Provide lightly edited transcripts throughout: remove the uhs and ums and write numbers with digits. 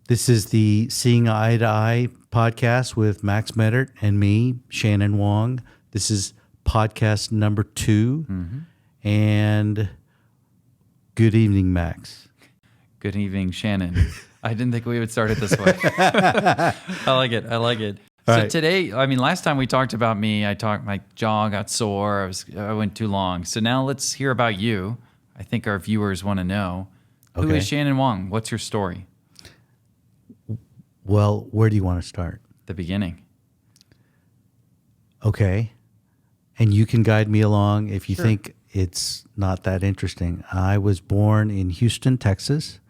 This is the Seeing Eye to Eye podcast with Max Medert and me, Shannon Wong. This is podcast number 2. And good evening, Max. Good evening, Shannon. I didn't think we would start it this way. I like it. So right. Today, last time we talked about me, my jaw got sore. I went too long. So now let's hear about you. I think our viewers want to know. Who is Shannon Wong? What's your story? Well, where do you want to start? The beginning. Okay. And you can guide me along if you think it's not that interesting. I was born in Houston, Texas,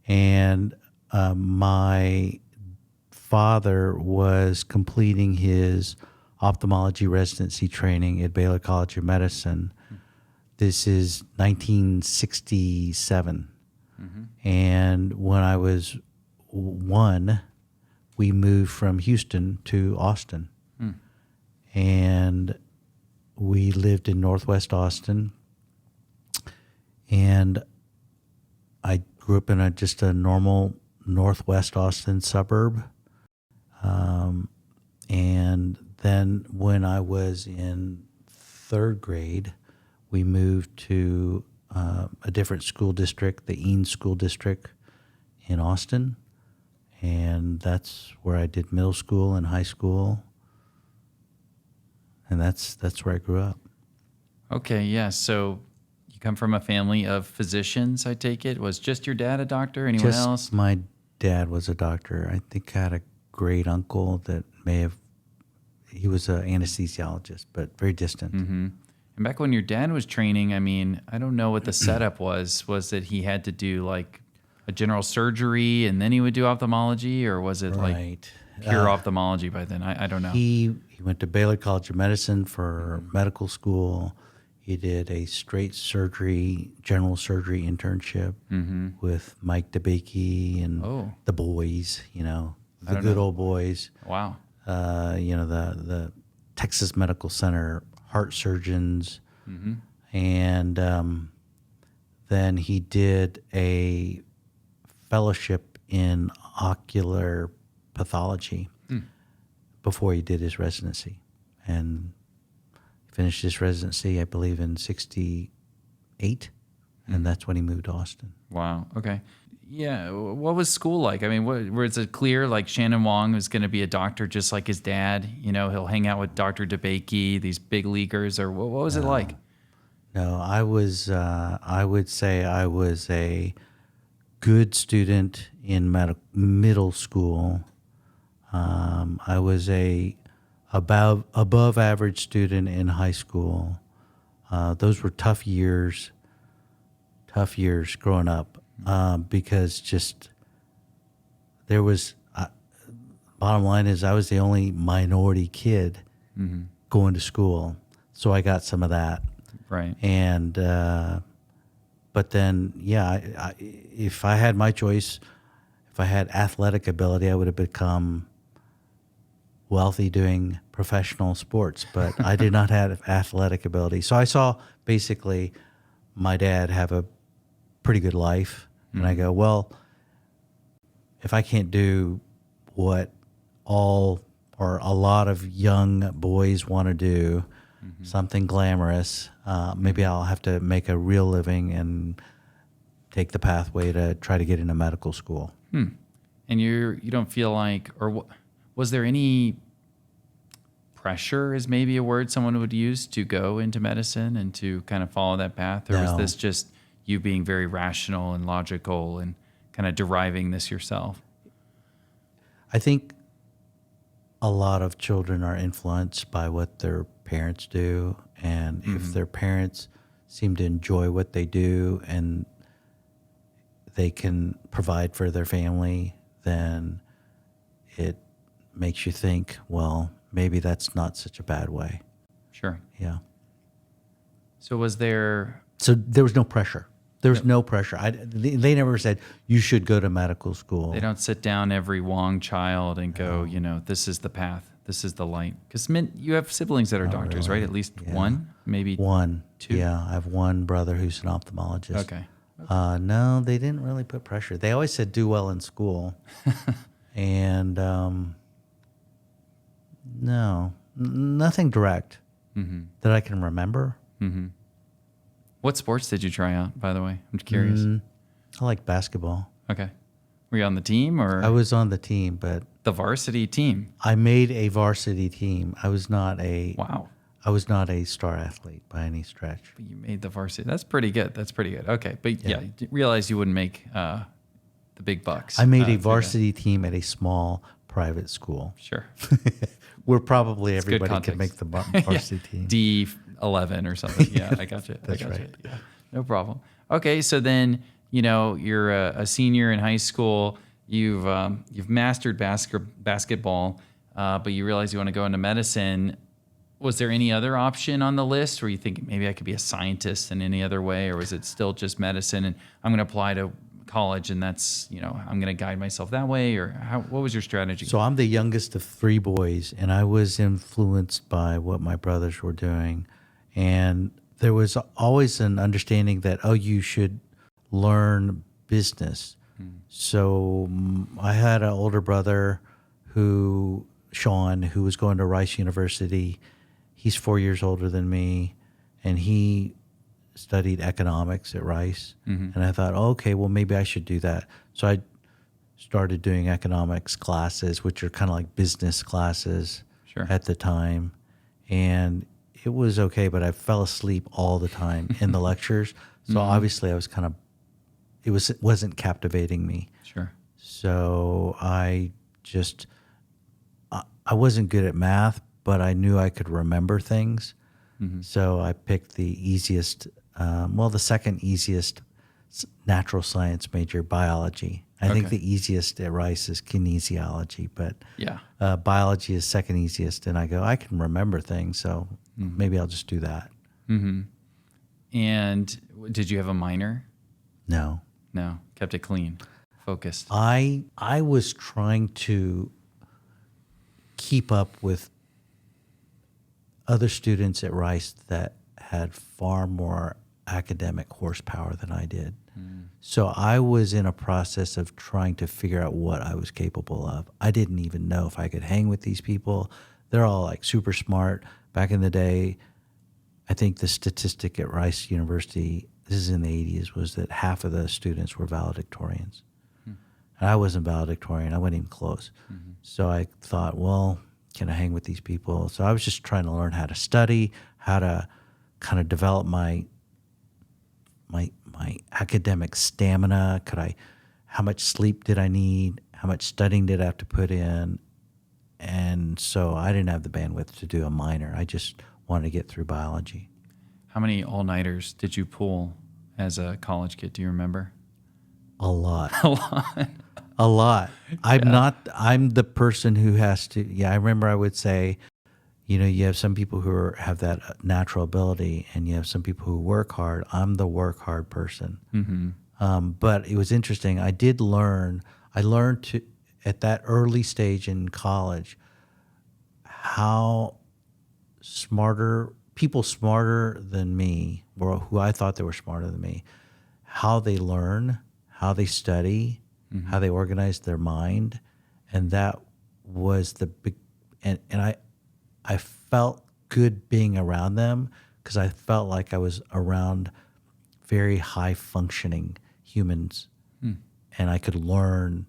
and my father was completing his ophthalmology residency training at Baylor College of Medicine. This is 1967. And when I was 1, we moved from Houston to Austin. And we lived in Northwest Austin. And I grew up in just a normal Northwest Austin suburb. And then when I was in 3rd grade, we moved to a different school district, the Eanes School District in Austin. And that's where I did middle school and high school. And that's where I grew up. Okay, yeah. So you come from a family of physicians, I take it. Was just your dad a doctor? Anyone else? My dad was a doctor. I think I had a great uncle that he was an anesthesiologist, but very distant. And back when your dad was training, I don't know what the setup was. Was that he had to do like a general surgery and then he would do ophthalmology, or was it like pure ophthalmology by then? I don't know. He went to Baylor College of Medicine for medical school. He did a straight surgery, general surgery internship with Mike DeBakey and the boys, the good old boys. Wow. The Texas Medical Center heart surgeons. And then he did a fellowship in ocular pathology before he did his residency. And he finished his residency, I believe, in 1968, and that's when he moved to Austin. Wow. Okay. Yeah. What was school like? Was it clear like Shannon Wong was going to be a doctor just like his dad? He'll hang out with Dr. DeBakey, these big leaguers, or what was it like? No, I would say I was a good student in middle school. I was a above average student in high school. Those were tough years growing up, because just there was, bottom line is I was the only minority kid going to school. So I got some of that. Right. And, but then, if I had my choice, if I had athletic ability, I would have become wealthy doing professional sports, but I did not have athletic ability. So I saw basically my dad have a pretty good life. And I go, well, if I can't do what all or a lot of young boys want to do, something glamorous, maybe I'll have to make a real living and take the pathway to try to get into medical school. And you don't feel like, or was there any pressure, is maybe a word someone would use, to go into medicine and to kind of follow that path? Or was this just you being very rational and logical and kind of deriving this yourself? I think a lot of children are influenced by what their parents do. And if their parents seem to enjoy what they do and they can provide for their family, then it makes you think, well, maybe that's not such a bad way. Sure. Yeah. So was there... So there was no pressure. There was no pressure. They never said, you should go to medical school. They don't sit down every Wong child and go, this is the path. This is the light. Because you have siblings that are doctors, really. right? At least one, maybe one. 2. Yeah, I have one brother who's an ophthalmologist. Okay. No, they didn't really put pressure. They always said do well in school. And no, nothing direct that I can remember. What sports did you try out, by the way? I'm curious. I like basketball. Okay. Were you on the team or I was on the team, but the varsity team? I made a varsity team. I was not a Wow. star athlete by any stretch. But you made the varsity. That's pretty good. Okay. But yeah, you realized you wouldn't make the big bucks. I made a varsity team at a small private school. Sure. Where probably It's good everybody can make context. the varsity team. D11 or something. Yeah, I got you. That's I got you. right. Yeah, no problem. Okay, so then you're a senior in high school. You've mastered basketball, but you realize you want to go into medicine. Was there any other option on the list where you think maybe I could be a scientist in any other way, or was it still just medicine and I'm going to apply to college and that's, I'm going to guide myself that way, or what was your strategy? So I'm the youngest of three boys, and I was influenced by what my brothers were doing. And there was always an understanding that, you should learn business. So I had an older brother Sean, who was going to Rice University. He's 4 years older than me, and he studied economics at Rice. And I thought, okay, well, maybe I should do that. So I started doing economics classes, which are kind of like business classes at the time. And it was okay, but I fell asleep all the time in the lectures. So obviously I was it wasn't captivating me. Sure. So I wasn't good at math, but I knew I could remember things. So I picked the easiest, the second easiest natural science major, biology. I think the easiest at Rice is kinesiology, but biology is second easiest. And I go, I can remember things, so maybe I'll just do that. And did you have a minor? No. No, kept it clean, focused. I was trying to keep up with other students at Rice that had far more academic horsepower than I did. So I was in a process of trying to figure out what I was capable of. I didn't even know if I could hang with these people. They're all like super smart. Back in the day, I think the statistic at Rice University, this is in the 80s, was that half of the students were valedictorians. And I wasn't valedictorian. I wasn't even close. So I thought, well, can I hang with these people? So I was just trying to learn how to study, how to kind of develop my academic stamina. How much sleep did I need? How much studying did I have to put in? And so I didn't have the bandwidth to do a minor. I just wanted to get through biology. How many all-nighters did you pull as a college kid? Do you remember? A lot. A lot. A lot. I'm the person who has to, I remember I would say, you have some people who have that natural ability and you have some people who work hard. I'm the work hard person. But it was interesting. I learned to, at that early stage in college, how people smarter than me, or who I thought they were smarter than me, how they learn, how they study, how they organize their mind. And that was the big, and I felt good being around them because I felt like I was around very high functioning humans. And I could learn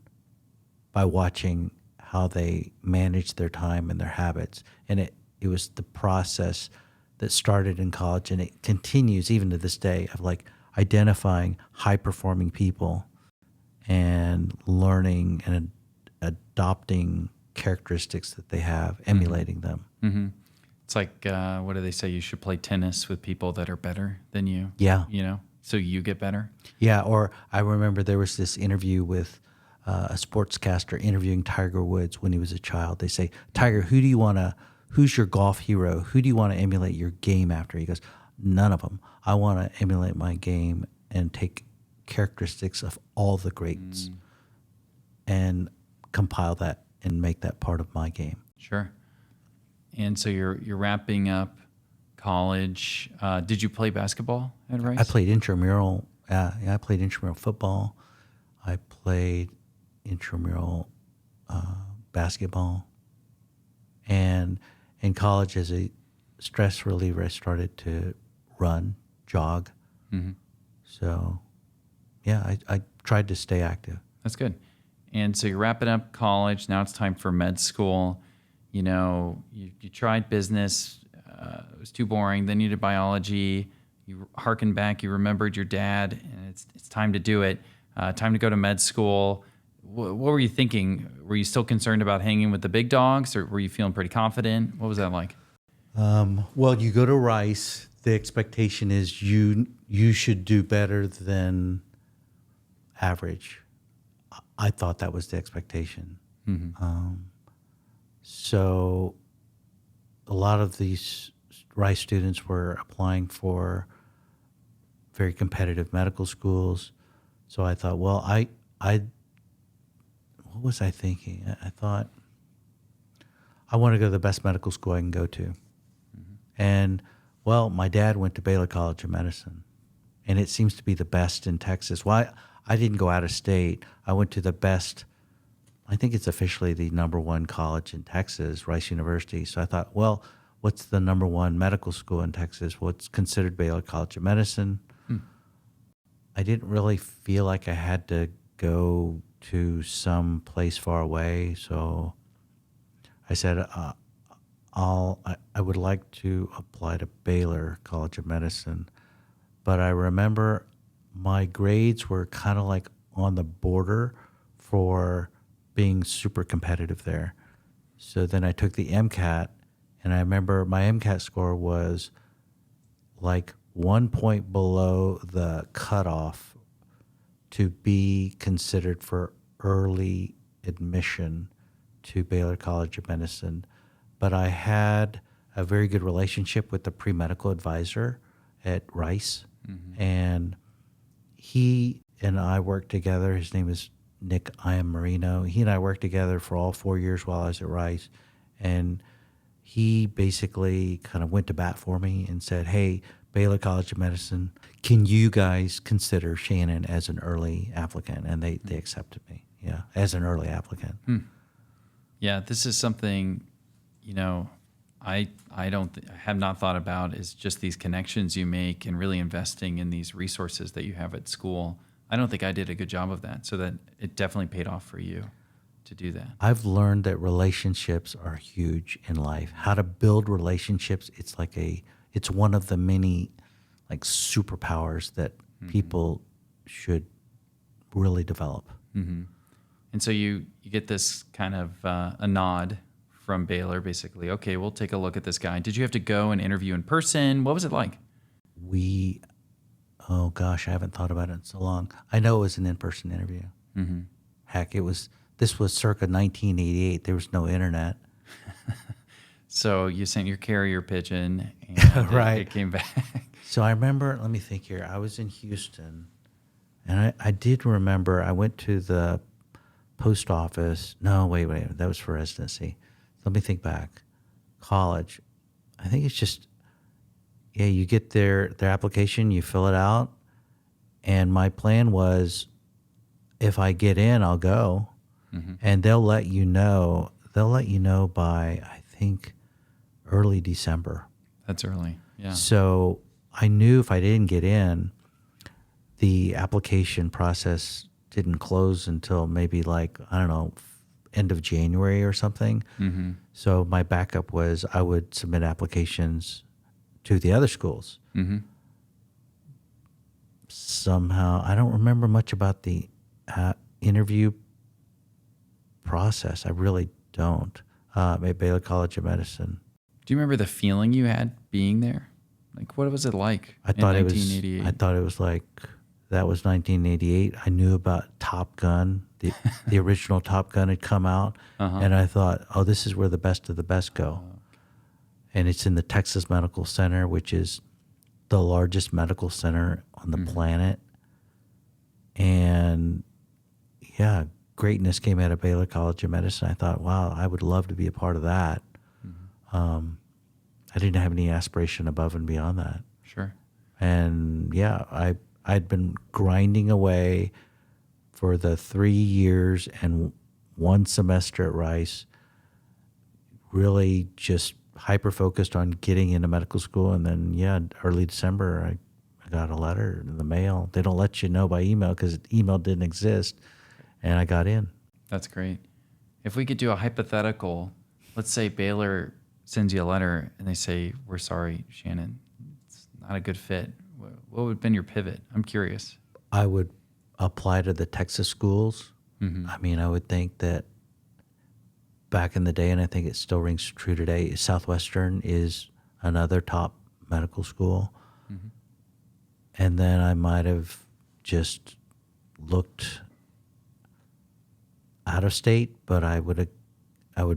by watching how they manage their time and their habits. And it was the process that started in college, and it continues even to this day, of like identifying high performing people and learning and adopting characteristics that they have, emulating them. It's like, what do they say? You should play tennis with people that are better than you. Yeah. So you get better. Yeah. Or I remember there was this interview with a sportscaster interviewing Tiger Woods when he was a child. They say, Tiger, who's your golf hero? Who do you want to emulate your game after? He goes, none of them. I want to emulate my game and take characteristics of all the greats and compile that and make that part of my game. Sure. And so you're wrapping up college. Did you play basketball at Rice? I played intramural I played intramural football. I played intramural basketball. And in college, as a stress reliever, I started to jog. Mm-hmm. So, yeah, I tried to stay active. That's good. And so you're wrapping up college. Now it's time for med school. You know, you tried business. It was too boring. Then you did biology. You harkened back. You remembered your dad, and it's time to do it. Time to go to med school. What were you thinking? Were you still concerned about hanging with the big dogs, or were you feeling pretty confident? What was that like? Well, you go to Rice. The expectation is you should do better than average. I thought that was the expectation. Mm-hmm. So a lot of these Rice students were applying for very competitive medical schools. So I thought, well, what was I thinking? I thought I want to go to the best medical school I can go to. Mm-hmm. And, well, my dad went to Baylor College of Medicine, and it seems to be the best in Texas. Well, I didn't go out of state. I went to the best, I think it's officially the number one college in Texas, Rice University. So I thought, well, what's the number one medical school in Texas? What's considered Baylor College of Medicine? I didn't really feel like I had to go to some place far away. So I said, I would like to apply to Baylor College of Medicine. But I remember my grades were kind of like on the border for being super competitive there. So then I took the MCAT, and I remember my MCAT score was like 1 point below the cutoff to be considered for early admission to Baylor College of Medicine. But I had a very good relationship with the pre-medical advisor at Rice. Mm-hmm. And he and I worked together. His name is Nick Iammarino. He and I worked together for all 4 years while I was at Rice. And he basically kind of went to bat for me and said, hey, Baylor College of Medicine, can you guys consider Shannon as an early applicant? And they accepted me, as an early applicant. Yeah, this is something, I have not thought about, is just these connections you make and really investing in these resources that you have at school. I don't think I did a good job of that, so that it definitely paid off for you to do that. I've learned that relationships are huge in life. How to build relationships, it's one of the many superpowers that people should really develop. Mm-hmm. And so you get this kind of a nod from Baylor, basically. Okay, we'll take a look at this guy. Did you have to go and interview in person? What was it like? Oh gosh, I haven't thought about it in so long. I know it was an in-person interview. Mm-hmm. Heck, this was circa 1988. There was no internet. So you sent your carrier pigeon, and right. It came back. So I remember, let me think here. I was in Houston, and I did remember I went to the post office. No, wait. That was for residency. Let me think back. College. I think it's just, you get their application, you fill it out. And my plan was, if I get in, I'll go. Mm-hmm. And they'll let you know by, I think, early December. That's early, yeah. So I knew if I didn't get in, the application process didn't close until maybe end of January or something. Mm-hmm. So my backup was I would submit applications to the other schools. Mm-hmm. Somehow, I don't remember much about the interview process. I really don't. At Baylor College of Medicine. Do you remember the feeling you had being there? What was it like in 1988? I thought it was like, that was 1988. I knew about Top Gun. The original Top Gun had come out. Uh-huh. And I thought, oh, this is where the best of the best go. Okay. And it's in the Texas Medical Center, which is the largest medical center on the planet. And greatness came out of Baylor College of Medicine. I thought, wow, I would love to be a part of that. Mm-hmm. I didn't have any aspiration above and beyond that. Sure. And I I'd been grinding away for the 3 years and 1 semester at Rice, really just hyper-focused on getting into medical school. And then, early December, I got a letter in the mail. They don't let you know by email because email didn't exist, and I got in. That's great. If we could do a hypothetical, let's say Baylor sends you a letter and they say, we're sorry, Shannon, it's not a good fit. What would have been your pivot? I'm curious. I would apply to the Texas schools. Mm-hmm. I mean, I would think that back in the day, and I think it still rings true today, Southwestern is another top medical school. Mm-hmm. And then I might have just looked out of state, but I would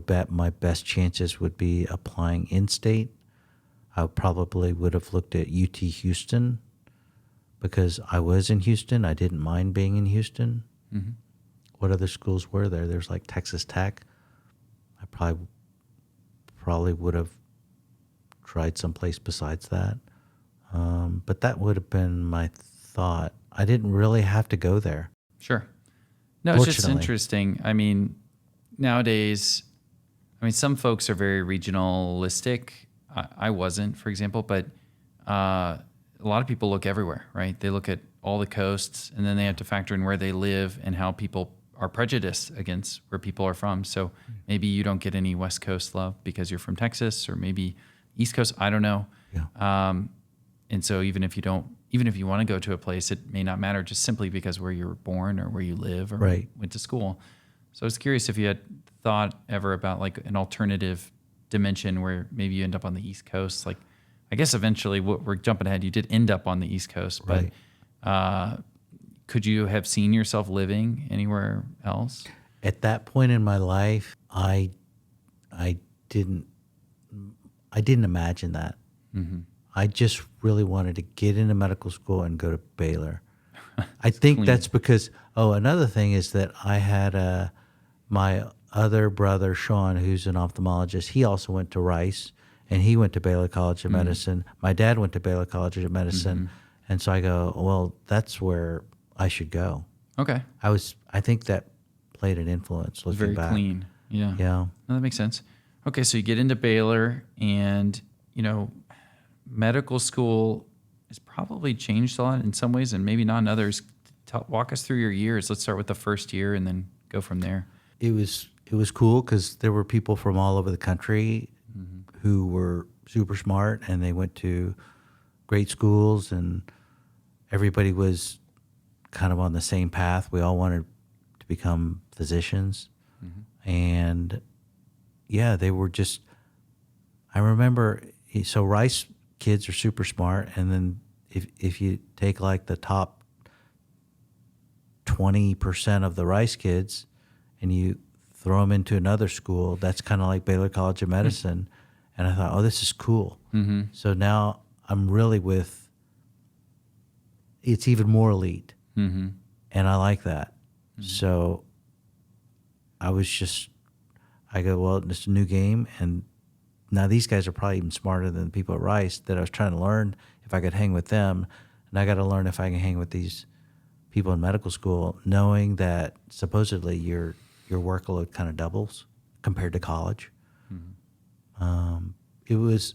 bet my best chances would be applying in state. I probably would have looked at UT Houston because I was in Houston. I didn't mind being in Houston. Mm-hmm. What other schools were there? There's like Texas Tech. I probably would have tried someplace besides that. But that would have been my thought. I didn't really have to go there. Sure. No, it's just Fortunately. interesting. I mean, nowadays, some folks are very regionalistic. I wasn't, for example, but a lot of people look everywhere, right? They look at all the coasts, and then they have to factor in where they live and how people are prejudiced against where people are from. So maybe you don't get any West Coast love because you're from Texas, or maybe East Coast. I don't know. Yeah. And so even if you want to go to a place, it may not matter just simply because where you were born or where you live or Right. went to school. So I was curious if you had thought ever about like an alternative dimension where maybe you end up on the East Coast. Like, I guess eventually we're jumping ahead. You did end up on the East Coast, but Right. Could you have seen yourself living anywhere else? At that point in my life, I didn't imagine that. Mm-hmm. I just really wanted to get into medical school and go to Baylor. I think that's because, another thing is that I had my other brother, Sean, who's an ophthalmologist. He also went to Rice, and he went to Baylor College of Medicine. My dad went to Baylor College of Medicine. And so I go, well, that's where I should go. Okay. I think that played an influence looking Very back. clean. Yeah. Yeah. No, that makes sense. Okay, so you get into Baylor, and medical school has probably changed a lot in some ways and maybe not in others. Walk us through your years. Let's start with the first year and then go from there. It was cool because there were people from all over the country who were super smart, and they went to great schools, and everybody was kind of on the same path. We all wanted to become physicians. And they were just, I remember, so Rice kids are super smart. And then if you take like the top 20% of the Rice kids and you throw them into another school, that's kind of like Baylor College of Medicine. And I thought, this is cool. So now I'm really it's even more elite. And I like that. So I go, well, it's a new game. And now these guys are probably even smarter than the people at Rice that I was trying to learn if I could hang with them. And I got to learn if I can hang with these people in medical school, knowing that supposedly your workload kind of doubles compared to college. It was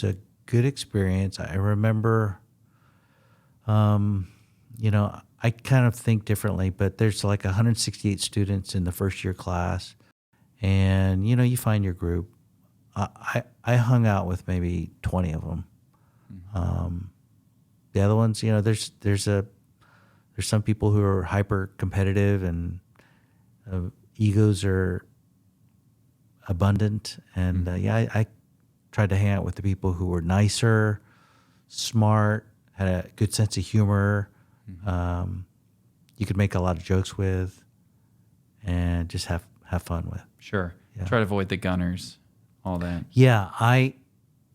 a good experience. I remember, I kind of think differently, but there's like 168 students in the first year class, and you find your group. I hung out with maybe 20 of them. The other ones, there's some people who are hyper competitive, and egos are abundant. And I tried to hang out with the people who were nicer, smart, had a good sense of humor. You could make a lot of jokes with, and just have fun with. Sure. Yeah. Try to avoid the gunners, all that. Yeah, I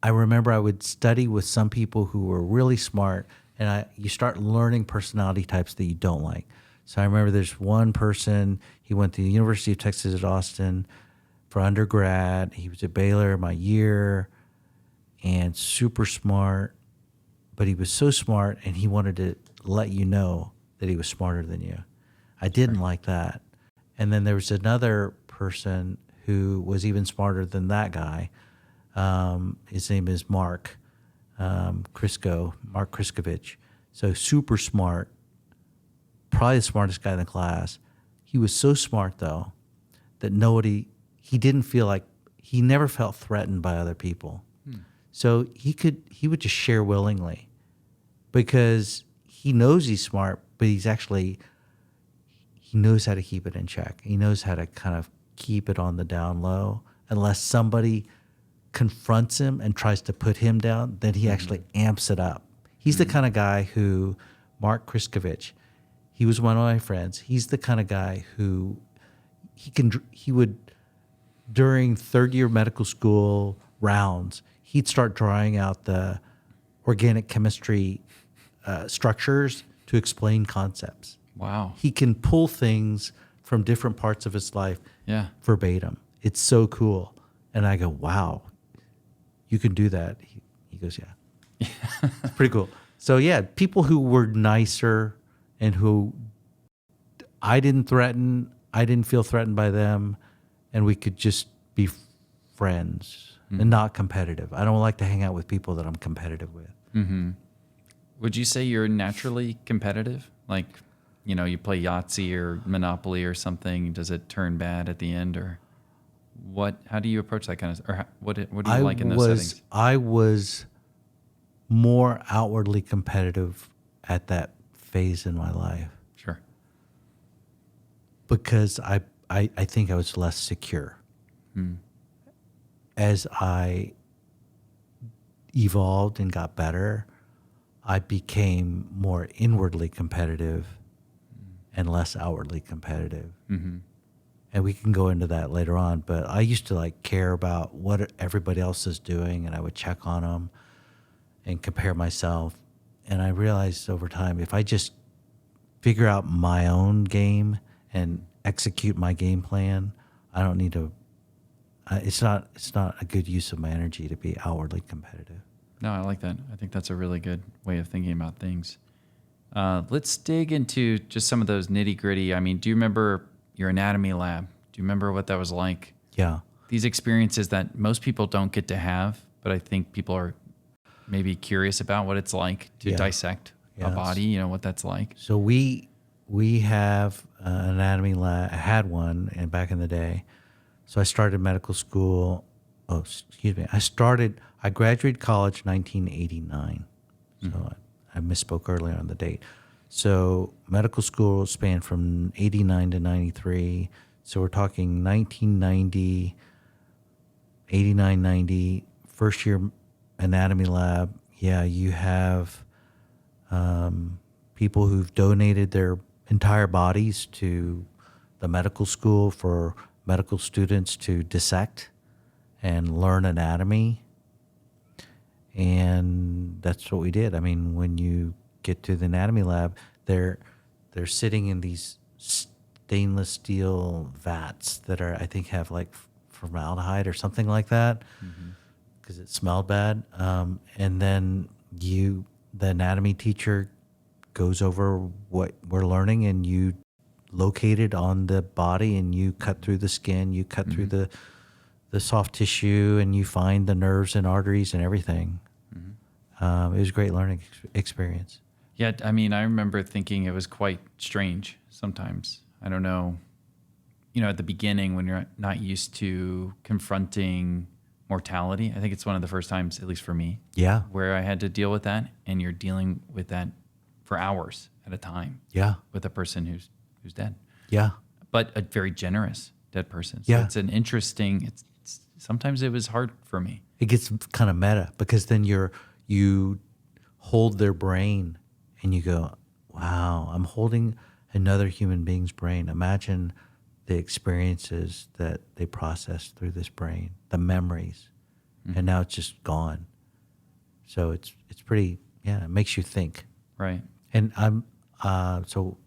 remember I would study with some people who were really smart, and you start learning personality types that you don't like. So I remember there's one person, he went to the University of Texas at Austin for undergrad. He was at Baylor my year, and super smart, but he was so smart and he wanted to let you know that he was smarter than you. I didn't like that. And then there was another person who was even smarter than that guy. His name is Mark Kriskovich. So super smart, probably the smartest guy in the class. He was so smart though that he didn't feel like, he never felt threatened by other people. So he would just share willingly because he knows he's smart, but he knows how to keep it in check. He knows how to kind of keep it on the down low. Unless somebody confronts him and tries to put him down, then he actually amps it up. He's the kind of guy who, Mark Kriskovich, he was one of my friends. He's the kind of guy who he would, during third year medical school rounds, he'd start drawing out the organic chemistry structures to explain concepts. Wow. He can pull things from different parts of his life verbatim. It's so cool. And I go, wow, you can do that. He goes, yeah. It's pretty cool. So yeah, people who were nicer and who I didn't feel threatened by them, and we could just be friends and not competitive. I don't like to hang out with people that I'm competitive with. Mm-hmm. Would you say you're naturally competitive? Like, you play Yahtzee or Monopoly or something. Does it turn bad at the end, or what? How do you approach that kind of? Or what do you like in those settings? I was more outwardly competitive at that phase in my life. Sure. Because I think I was less secure. As I evolved and got better, I became more inwardly competitive and less outwardly competitive. Mm-hmm. And we can go into that later on, but I used to care about what everybody else is doing, and I would check on them and compare myself. And I realized over time, if I just figure out my own game and execute my game plan, I don't need to. It's not a good use of my energy to be outwardly competitive. No, I like that. I think that's a really good way of thinking about things. Let's dig into just some of those nitty gritty. I mean, do you remember your anatomy lab? Do you remember what that was like? Yeah. These experiences that most people don't get to have, but I think people are maybe curious about what it's like to dissect a body, what that's like. So we have an anatomy lab, had one and back in the day. So I started medical school. Oh, excuse me. I graduated college 1989. So I misspoke earlier on the date. So medical school spanned from 89 to 93. So we're talking 1990, 89, 90, first year anatomy lab. Yeah, you have people who've donated their entire bodies to the medical school for medical students to dissect and learn anatomy. And that's what we did. I mean, when you get to the anatomy lab, they're sitting in these stainless steel vats that I think have formaldehyde or something like that, because it smelled bad. And then the anatomy teacher goes over what we're learning, and you locate it on the body, and you cut through the skin, you cut through the soft tissue, and you find the nerves and arteries and everything. It was a great learning experience. Yeah, I mean, I remember thinking it was quite strange sometimes. I don't know, at the beginning when you're not used to confronting mortality, I think it's one of the first times, at least for me, where I had to deal with that, and you're dealing with that for hours at a time. Yeah. With a person who's dead. Yeah. But a very generous dead person. So it's an interesting, sometimes it was hard for me. It gets kind of meta, because then you hold their brain and you go, wow, I'm holding another human being's brain. Imagine the experiences that they process through this brain, the memories, and now it's just gone. So it's pretty, it makes you think. Right. And so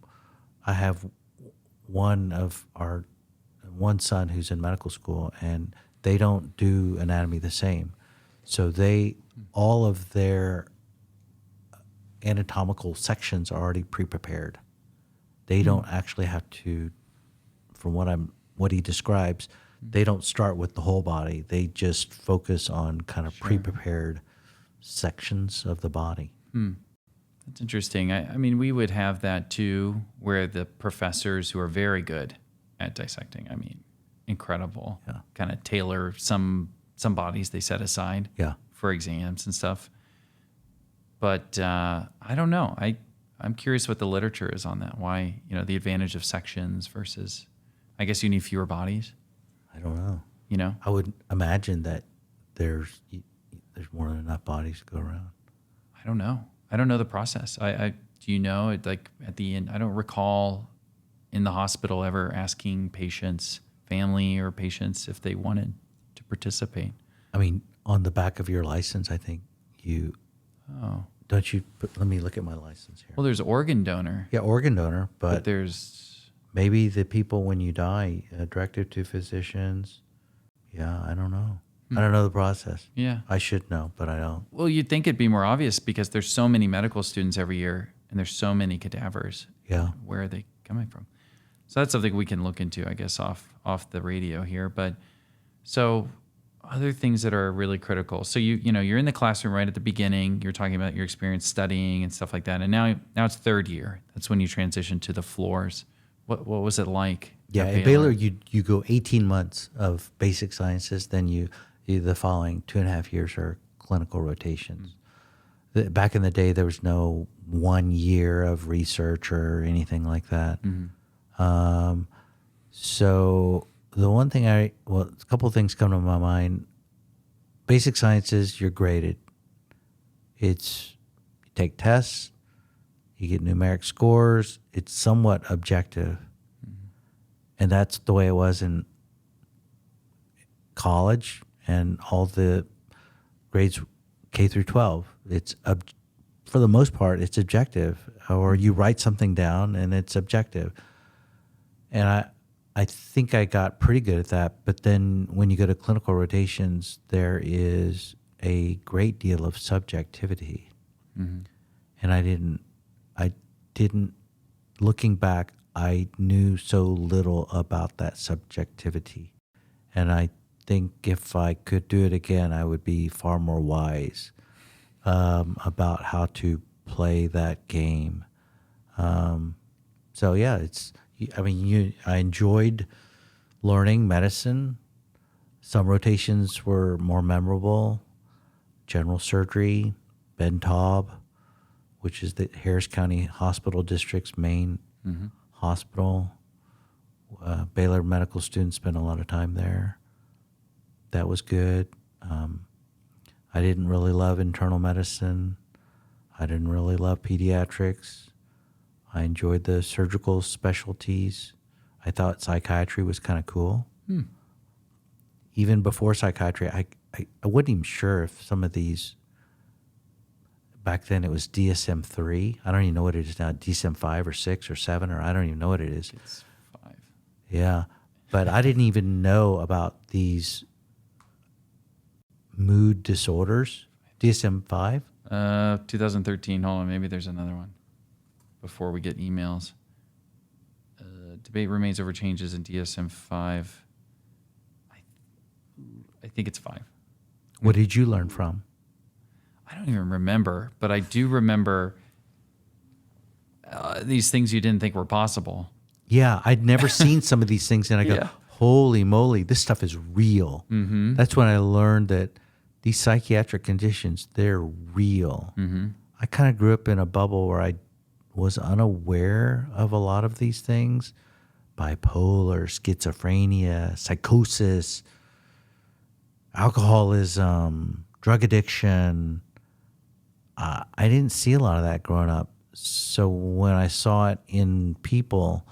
I have one son who's in medical school, and they don't do anatomy the same. So all of their anatomical sections are already pre-prepared. They don't actually have to, from what he describes, they don't start with the whole body. They just focus on kind of pre-prepared sections of the body. That's interesting. I mean, we would have that too, where the professors who are very good at dissecting, I mean, incredible, kind of tailor some bodies they set aside for exams and stuff. But I don't know. I'm curious what the literature is on that. Why, the advantage of sections versus, I guess you need fewer bodies. I don't know. I would imagine that there's more than enough bodies to go around. I don't know. I don't know the process. Do you know it, like at the end? I don't recall in the hospital ever asking patients, family or patients, if they wanted to participate. I mean, on the back of your license, I think you. Oh. Don't you? Let me look at my license here. Well, there's organ donor. Yeah, organ donor, but there's maybe the people when you die, directive to physicians. Yeah, I don't know. I don't know the process. Yeah. I should know, but I don't. Well, you'd think it'd be more obvious because there's so many medical students every year and there's so many cadavers. Yeah. Where are they coming from? So that's something we can look into, I guess, off the radio here. But so other things that are really critical. So you're in the classroom right at the beginning. You're talking about your experience studying and stuff like that. And now it's third year. That's when you transition to the floors. What was it like? Yeah, at Baylor you go 18 months of basic sciences, then the following 2.5 years are clinical rotations. Back in the day, there was no 1 year of research or anything like that. So the one thing a couple of things come to my mind. Basic sciences, you're graded. You take tests, you get numeric scores. It's somewhat objective. And that's the way it was in college and all the grades K through 12. It's for the most part, it's objective, or you write something down and it's objective. And I think I got pretty good at that. But then when you go to clinical rotations, there is a great deal of subjectivity. And I didn't, looking back, I knew so little about that subjectivity. And I think if I could do it again, I would be far more wise about how to play that game. So yeah, I enjoyed learning medicine. Some rotations were more memorable. General surgery, Ben Taub, which is the Harris County Hospital District's main hospital. Baylor medical students spent a lot of time there. That was good. I didn't really love internal medicine. I didn't really love pediatrics. I enjoyed the surgical specialties. I thought psychiatry was kind of cool. Even before psychiatry, I wasn't even sure if some of these, back then it was DSM-3. I don't even know what it is now, DSM-5 or 6 or 7, or I don't even know what it is. It's 5. Yeah, but I didn't even know about these mood disorders. DSM-5? 2013. Hold on, maybe there's another one before we get emails. Debate remains over changes in DSM-5. I think it's 5. What did you learn from? I don't even remember, but I do remember these things you didn't think were possible. Yeah, I'd never seen some of these things, and I go, Yeah. holy moly, this stuff is real. That's when I learned that these psychiatric conditions, they're real. I kind of grew up in a bubble where I was unaware of a lot of these things. Bipolar, schizophrenia, psychosis, alcoholism, drug addiction. I didn't see a lot of that growing up. So when I saw it in people,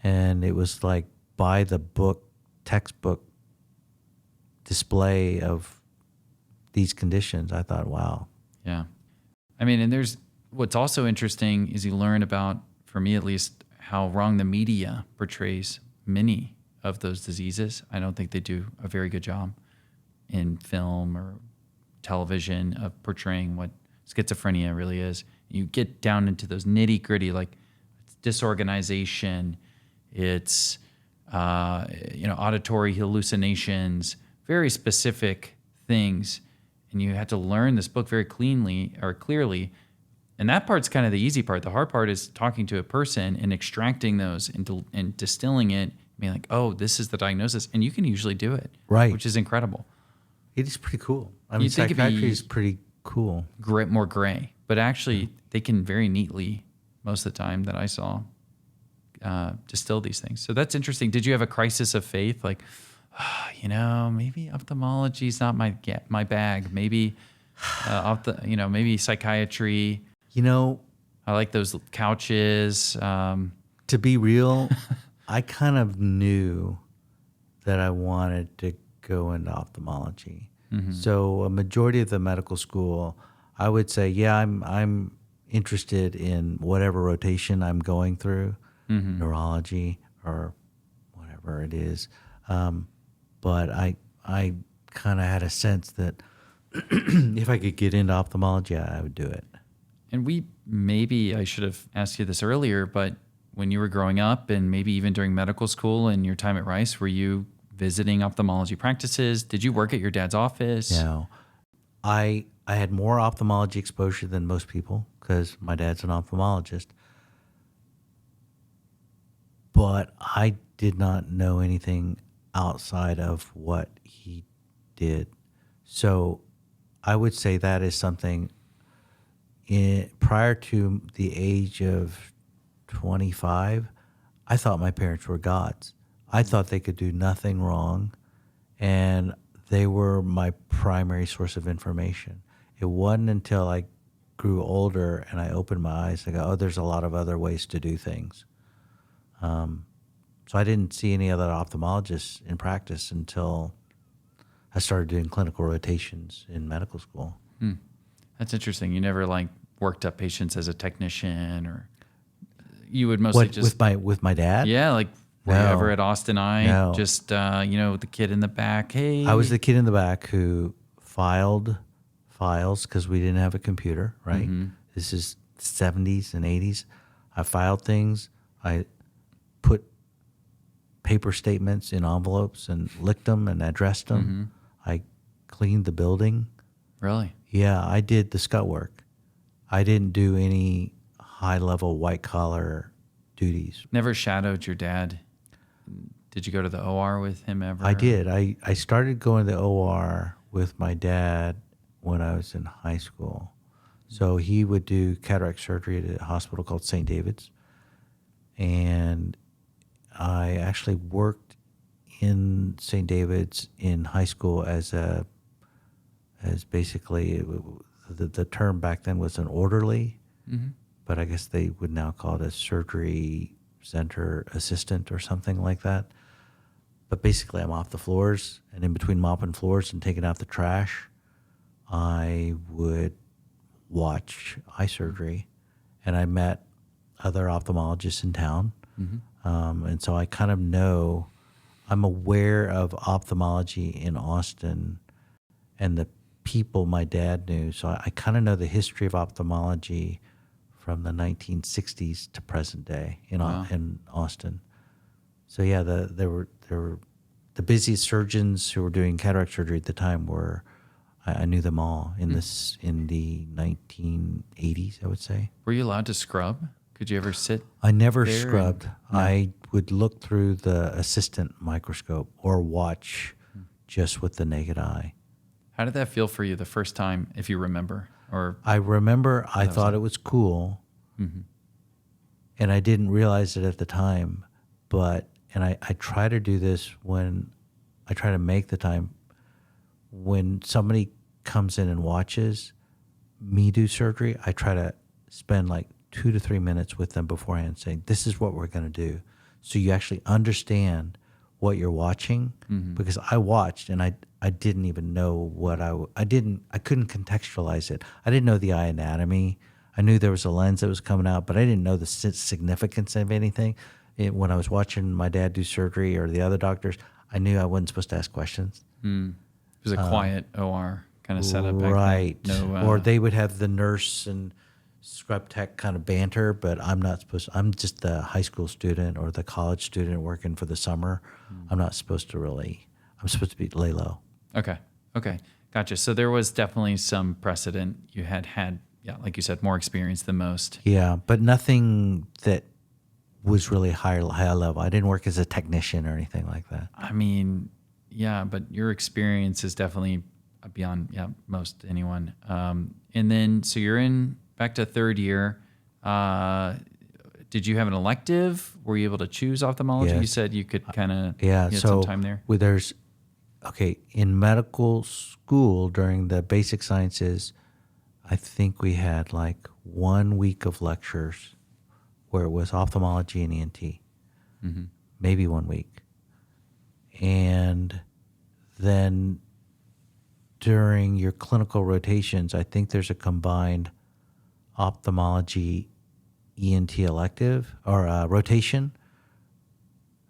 and it was like by the book, textbook display of these conditions, I thought, wow. Yeah. I mean, and there's what's also interesting is you learn about, for me at least, how wrong the media portrays many of those diseases. I don't think they do a very good job in film or television of portraying what schizophrenia really is. You get down into those nitty gritty, like it's disorganization, it's auditory hallucinations, very specific things, and you had to learn this book very clearly. And that part's kind of the easy part. The hard part is talking to a person and extracting those and distilling it, being like, oh, this is the diagnosis. And you can usually do it. Right. Which is incredible. It is pretty cool. I mean, You'd think it'd psychiatry be is pretty cool. more gray. But actually, they can very neatly, most of the time that I saw, distill these things. So that's interesting. Did you have a crisis of faith? Like, maybe ophthalmology is not my bag. Maybe, maybe psychiatry. I like those couches. To be real, I kind of knew that I wanted to go into ophthalmology. Mm-hmm. So a majority of the medical school, I would say, yeah, I'm interested in whatever rotation I'm going through, neurology or whatever it is. But I kind of had a sense that if I could get into ophthalmology, I would do it. And maybe I should have asked you this earlier, but when you were growing up and maybe even during medical school and your time at Rice, were you visiting ophthalmology practices? Did you work at your dad's office? No. I had more ophthalmology exposure than most people because my dad's an ophthalmologist. But I did not know anything outside of what he did. So I would say that is something prior to the age of 25, I thought my parents were gods. I thought they could do nothing wrong, and they were my primary source of information. It wasn't until I grew older and I opened my eyes, I go, oh, there's a lot of other ways to do things. So I didn't see any other ophthalmologists in practice until I started doing clinical rotations in medical school. That's interesting. You never worked up patients as a technician, or you would mostly with my dad? Yeah, were you ever at Austin Eye? No. Just the kid in the back. Hey, I was the kid in the back who filed files because we didn't have a computer, right? Mm-hmm. This is 70s and 80s. I filed things. I put paper statements in envelopes and licked them and addressed them. Mm-hmm. I cleaned the building. Really? Yeah, I did the scut work. I didn't do any high-level white-collar duties. Never shadowed your dad? Did you go to the OR with him ever? I did. I started going to the OR with my dad when I was in high school. So he would do cataract surgery at a hospital called St. David's. And I actually worked in St. David's in high school as basically, the term back then was an orderly, but I guess they would now call it a surgery center assistant or something like that. But basically, I'm off the floors, and in between mopping floors and taking out the trash, I would watch eye surgery, and I met other ophthalmologists in town. And so I kind of know, I'm aware of ophthalmology in Austin and the people my dad knew. So I kind of know the history of ophthalmology from the 1960s to present day in Austin. So yeah, there were the busiest surgeons who were doing cataract surgery at the time were, I knew them all in the 1980s, I would say. Were you allowed to scrub? Could you ever sit? I never scrubbed. No. I would look through the assistant microscope or watch just with the naked eye. How did that feel for you the first time, if you remember? Or I remember I thought it was cool, and I didn't realize it at the time. And I try to do this when I try to make the time. When somebody comes in and watches me do surgery, I try to spend 2 to 3 minutes with them beforehand saying, this is what we're going to do. So you actually understand what you're watching, because I watched and I didn't even know what I couldn't contextualize it. I didn't know the eye anatomy. I knew there was a lens that was coming out, but I didn't know the significance of anything. When I was watching my dad do surgery or the other doctors, I knew I wasn't supposed to ask questions. It was a quiet OR kind of setup. Right. No, or they would have the nurse and scrub tech kind of banter, but I'm not supposed I'm just the high school student or the college student working for the summer. I'm not supposed to really, I'm supposed to be lay low. Okay. Okay. Gotcha. So there was definitely some precedent. You had, yeah, like you said, more experience than most. Yeah, but nothing that was really high level. I didn't work as a technician or anything like that. I mean, yeah, but your experience is definitely beyond, yeah, most anyone. And then, so you're in back to third year. Did you have an elective? Were you able to choose ophthalmology? Yes. You said you could kind of, Yeah, you had so some time there. in medical school during the basic sciences, I think we had like 1 week of lectures where it was ophthalmology and ENT, maybe 1 week. And then during your clinical rotations, I think there's a combined ophthalmology ENT elective or rotation.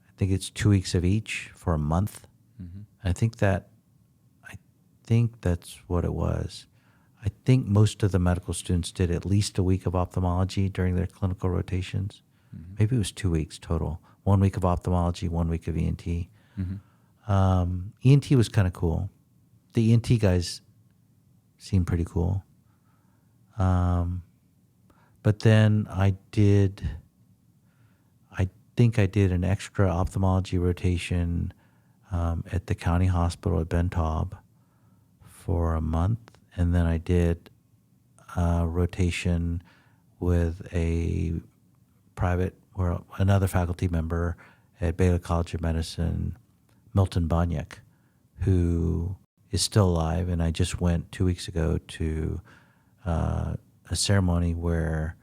I think it's 2 weeks of each for a month. I think that's what it was. I think most of the medical students did at least a week of ophthalmology during their clinical rotations. Maybe it was 2 weeks total. 1 week of ophthalmology, 1 week of ENT. ENT was kind of cool. The ENT guys seemed pretty cool. But then I think I did an extra ophthalmology rotation at the county hospital at Ben Taub for a month. And then I did a rotation with a private or another faculty member at Baylor College of Medicine, Milton Boniek, who is still alive. And I just went 2 weeks ago to a ceremony where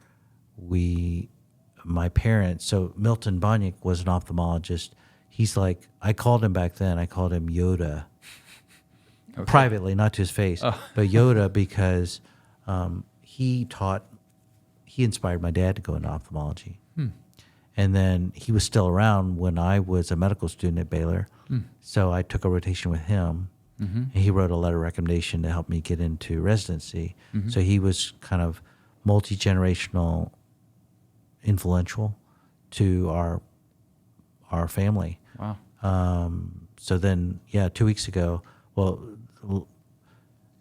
my parents, so Milton Boniek was an ophthalmologist. He's like, I called him back then, I called him Yoda. Okay. Privately, not to his face, but Yoda because he inspired my dad to go into ophthalmology. And then he was still around when I was a medical student at Baylor. So I took a rotation with him, and he wrote a letter of recommendation to help me get into residency. So he was kind of multi-generational influential to our family. Wow. So then, 2 weeks ago,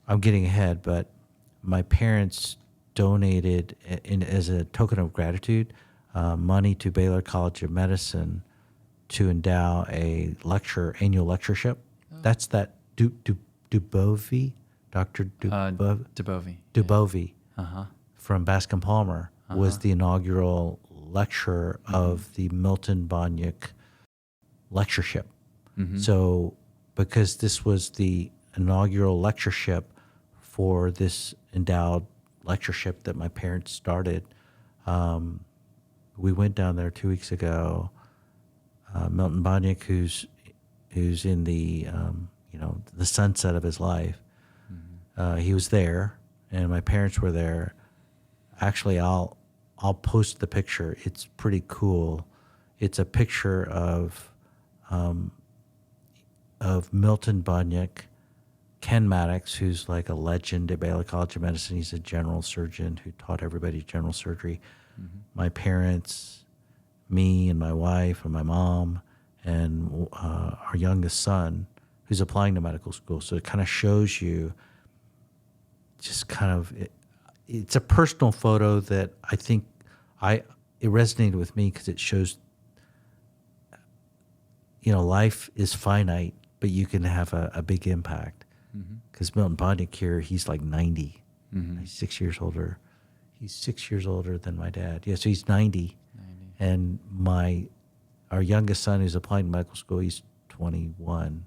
I'm getting ahead, but my parents donated as a token of gratitude money to Baylor College of Medicine to endow a annual lectureship. That's that Dubovy, Dr. Dubovy from Bascom Palmer was the inaugural lecturer of the Milton Boniek lectureship. So because this was the inaugural lectureship for this endowed lectureship that my parents started, we went down there 2 weeks ago. Milton Boniek, who's in the the sunset of his life, he was there, and my parents were there. Actually, I'll post the picture. It's pretty cool. It's a picture of Milton Boniek, Ken Maddox, who's like a legend at Baylor College of Medicine. He's a general surgeon who taught everybody general surgery. My parents, me and my wife and my mom, and our youngest son, who's applying to medical school. So it kind of shows you just kind of, it's a personal photo that I think it resonated with me because it shows, life is finite, but you can have a big impact. Because Milton Boniek here, he's like 90. He's 6 years older. He's 6 years older than my dad. Yeah, so he's 90. And our youngest son who's applying to medical school, he's 21.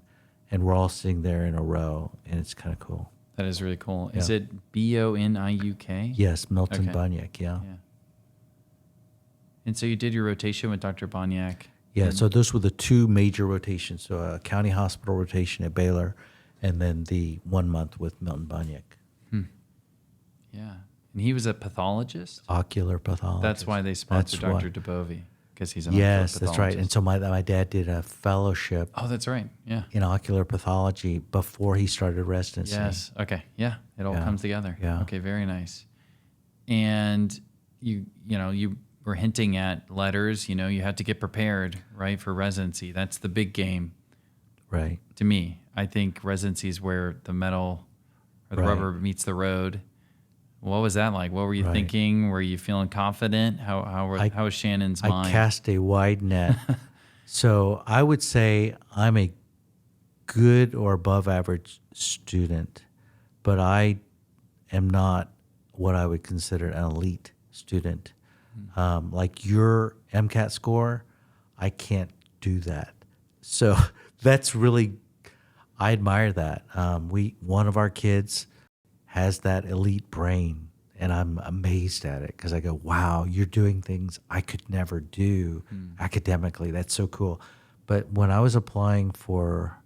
And we're all sitting there in a row, and it's kind of cool. That is really cool. Yeah. Is it Boniuk? Yes, Milton Boniek, yeah. And so you did your rotation with Dr. Boniek. Yeah, so those were the two major rotations. So a county hospital rotation at Baylor, and then the 1 month with Milton Boniek. Yeah. And he was a pathologist? Ocular pathologist. That's why they sponsored Dr. Dubovy, because he's an ocular pathologist. Yes, that's right. And so my dad did a fellowship. Oh, that's right. Yeah. In ocular pathology before he started residency. Yes. Okay. Yeah. It all comes together. Yeah. Okay. Very nice. and you were hinting at letters. You had to get prepared, right, for residency. That's the big game. Right. To me, I think residency is where the metal or the rubber meets the road. What was that like? What were you thinking? Were you feeling confident? How was Shannon's mind? I cast a wide net. So I would say I'm a good or above average student, but I am not what I would consider an elite student. Like your MCAT score, I can't do that. So that's really, I admire that. One of our kids has that elite brain, and I'm amazed at it because I go, wow, you're doing things I could never do academically. That's so cool. But when I was applying for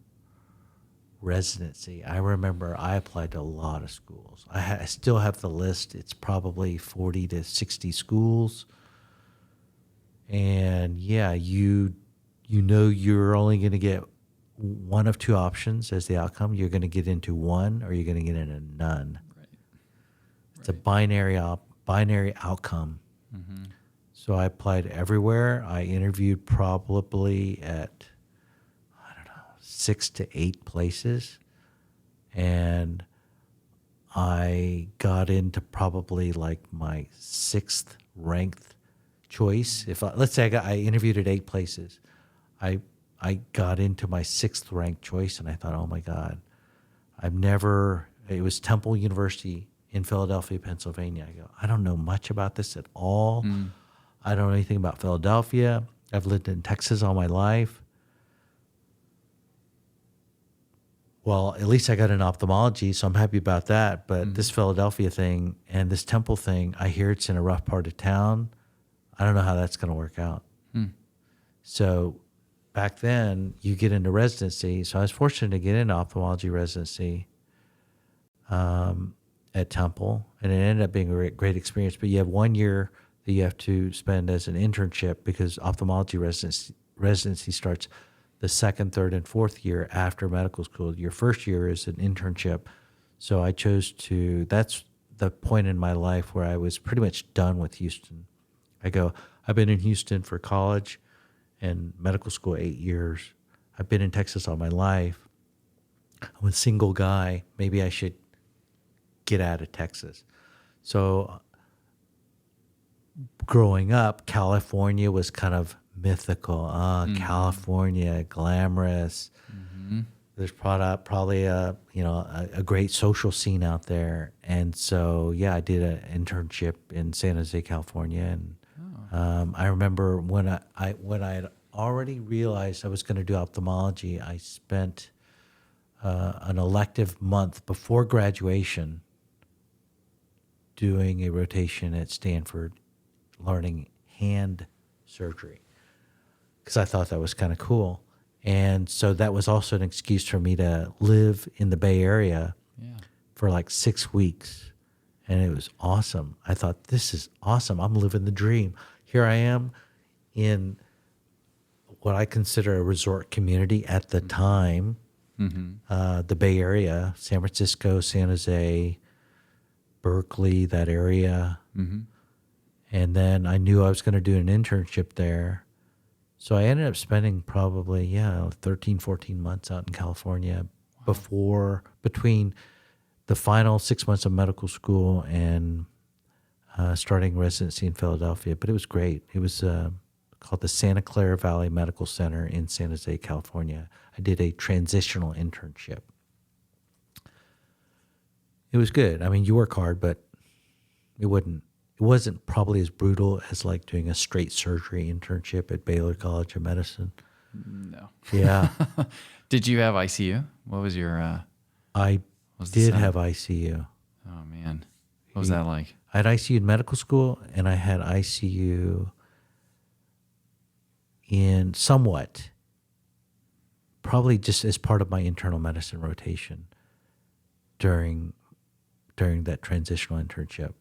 residency, I remember I applied to a lot of schools. I still have the list. It's probably 40 to 60 schools. And yeah, you you're only going to get one of two options as the outcome. You're going to get into one or you're going to get into none. Right. It's a binary outcome. Mm-hmm. So I applied everywhere. I interviewed probably at 6 to 8 places, and I got into probably like my 6th ranked choice. Let's say I interviewed at 8 places, I got into my 6th ranked choice, and I thought, oh my God, it was Temple University in Philadelphia, Pennsylvania. I go, I don't know much about this at all. I don't know anything about Philadelphia. I've lived in Texas all my life. Well, at least I got an ophthalmology, so I'm happy about that. But this Philadelphia thing and this Temple thing, I hear it's in a rough part of town. I don't know how that's going to work out. So back then, you get into residency. So I was fortunate to get into ophthalmology residency at Temple, and it ended up being a great experience. But you have 1 year that you have to spend as an internship because ophthalmology residency starts the 2nd, 3rd, and 4th year after medical school. Your first year is an internship. So I chose that's the point in my life where I was pretty much done with Houston. I've been in Houston for college and medical school 8 years. I've been in Texas all my life. I'm a single guy. Maybe I should get out of Texas. So growing up, California was kind of mythical. California, glamorous. There's probably a great social scene out there. And so, yeah, I did an internship in San Jose, California. And I remember when I had already realized I was going to do ophthalmology, I spent an elective month before graduation doing a rotation at Stanford, learning hand surgery, because I thought that was kind of cool. And so that was also an excuse for me to live in the Bay Area for like 6 weeks. And it was awesome. I thought, this is awesome. I'm living the dream. Here I am in what I consider a resort community at the time, the Bay Area, San Francisco, San Jose, Berkeley, that area. And then I knew I was going to do an internship there. So I ended up spending probably, 13, 14 months out in California between the final 6 months of medical school and starting residency in Philadelphia. But it was great. It was called the Santa Clara Valley Medical Center in San Jose, California. I did a transitional internship. It was good. I mean, you work hard, but it wasn't probably as brutal as like doing a straight surgery internship at Baylor College of Medicine. No. Yeah. Did you have ICU? What was your... I did have ICU. Oh, man. What was that like? I had ICU in medical school, and I had ICU in somewhat, probably just as part of my internal medicine rotation during that transitional internship.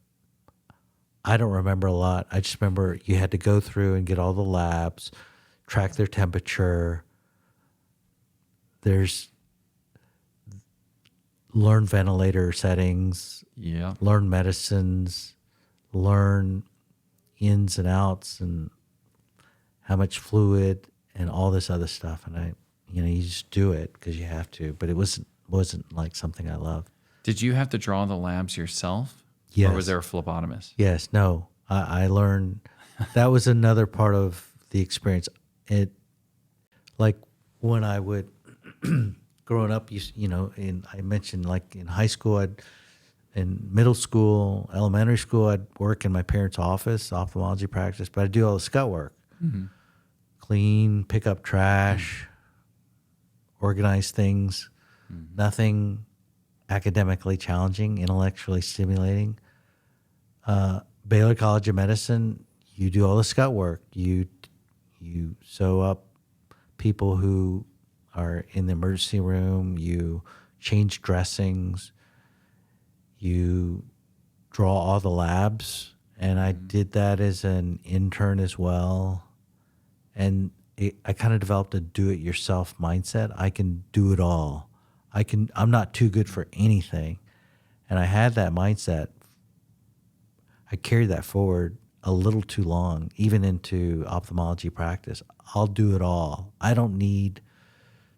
I don't remember a lot. I just remember you had to go through and get all the labs, track their temperature. There's learn ventilator settings, learn medicines, learn ins and outs and how much fluid and all this other stuff. And you just do it because you have to. But it wasn't like something I loved. Did you have to draw the labs yourself? Yes. Or was there a phlebotomist? Yes. No. I learned. That was another part of the experience. It, like when I would growing up, I mentioned like in high school, in middle school, elementary school, I'd work in my parents' office, ophthalmology practice, but I'd do all the scout work. Mm-hmm. Clean, pick up trash, organize things, nothing academically challenging, intellectually stimulating. Baylor College of Medicine, you do all the scout work. You sew up people who are in the emergency room. You change dressings. You draw all the labs. And I did that as an intern as well. And I kind of developed a do-it-yourself mindset. I can do it all. I'm not too good for anything. And I had that mindset. I carried that forward a little too long, even into ophthalmology practice. I'll do it all. I don't need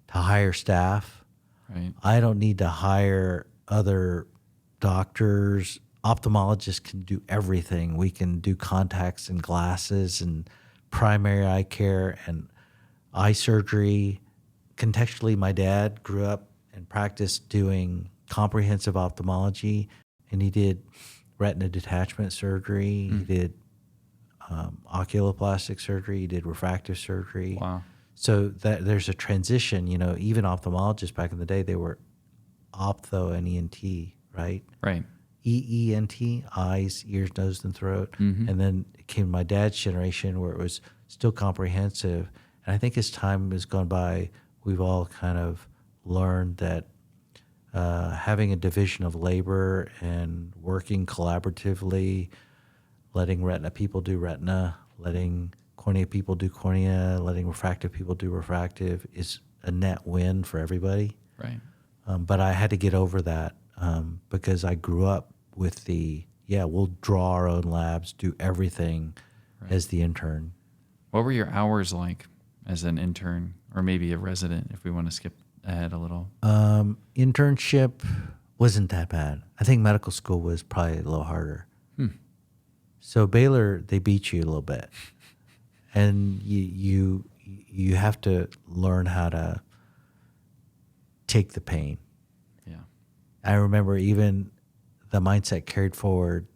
to hire staff. Right. I don't need to hire other doctors. Ophthalmologists can do everything. We can do contacts and glasses and primary eye care and eye surgery. Contextually, my dad grew up and practiced doing comprehensive ophthalmology, and he did retina detachment surgery. He did oculoplastic surgery. He did refractive surgery. Wow. So that there's a transition. Even ophthalmologists back in the day, they were ophtho and ENT, right? Right. EENT, eyes, ears, nose, and throat. And then it came my dad's generation where it was still comprehensive. And I think as time has gone by, we've all kind of learned that having a division of labor and working collaboratively, letting retina people do retina, letting cornea people do cornea, letting refractive people do refractive is a net win for everybody. Right. But I had to get over that because I grew up with we'll draw our own labs, do everything as the intern. What were your hours like as an intern or maybe a resident, if we want to skip ahead a little? Internship wasn't that bad. I think medical school was probably a little harder. So Baylor, they beat you a little bit. And you have to learn how to take the pain. Yeah. I remember even the mindset carried forward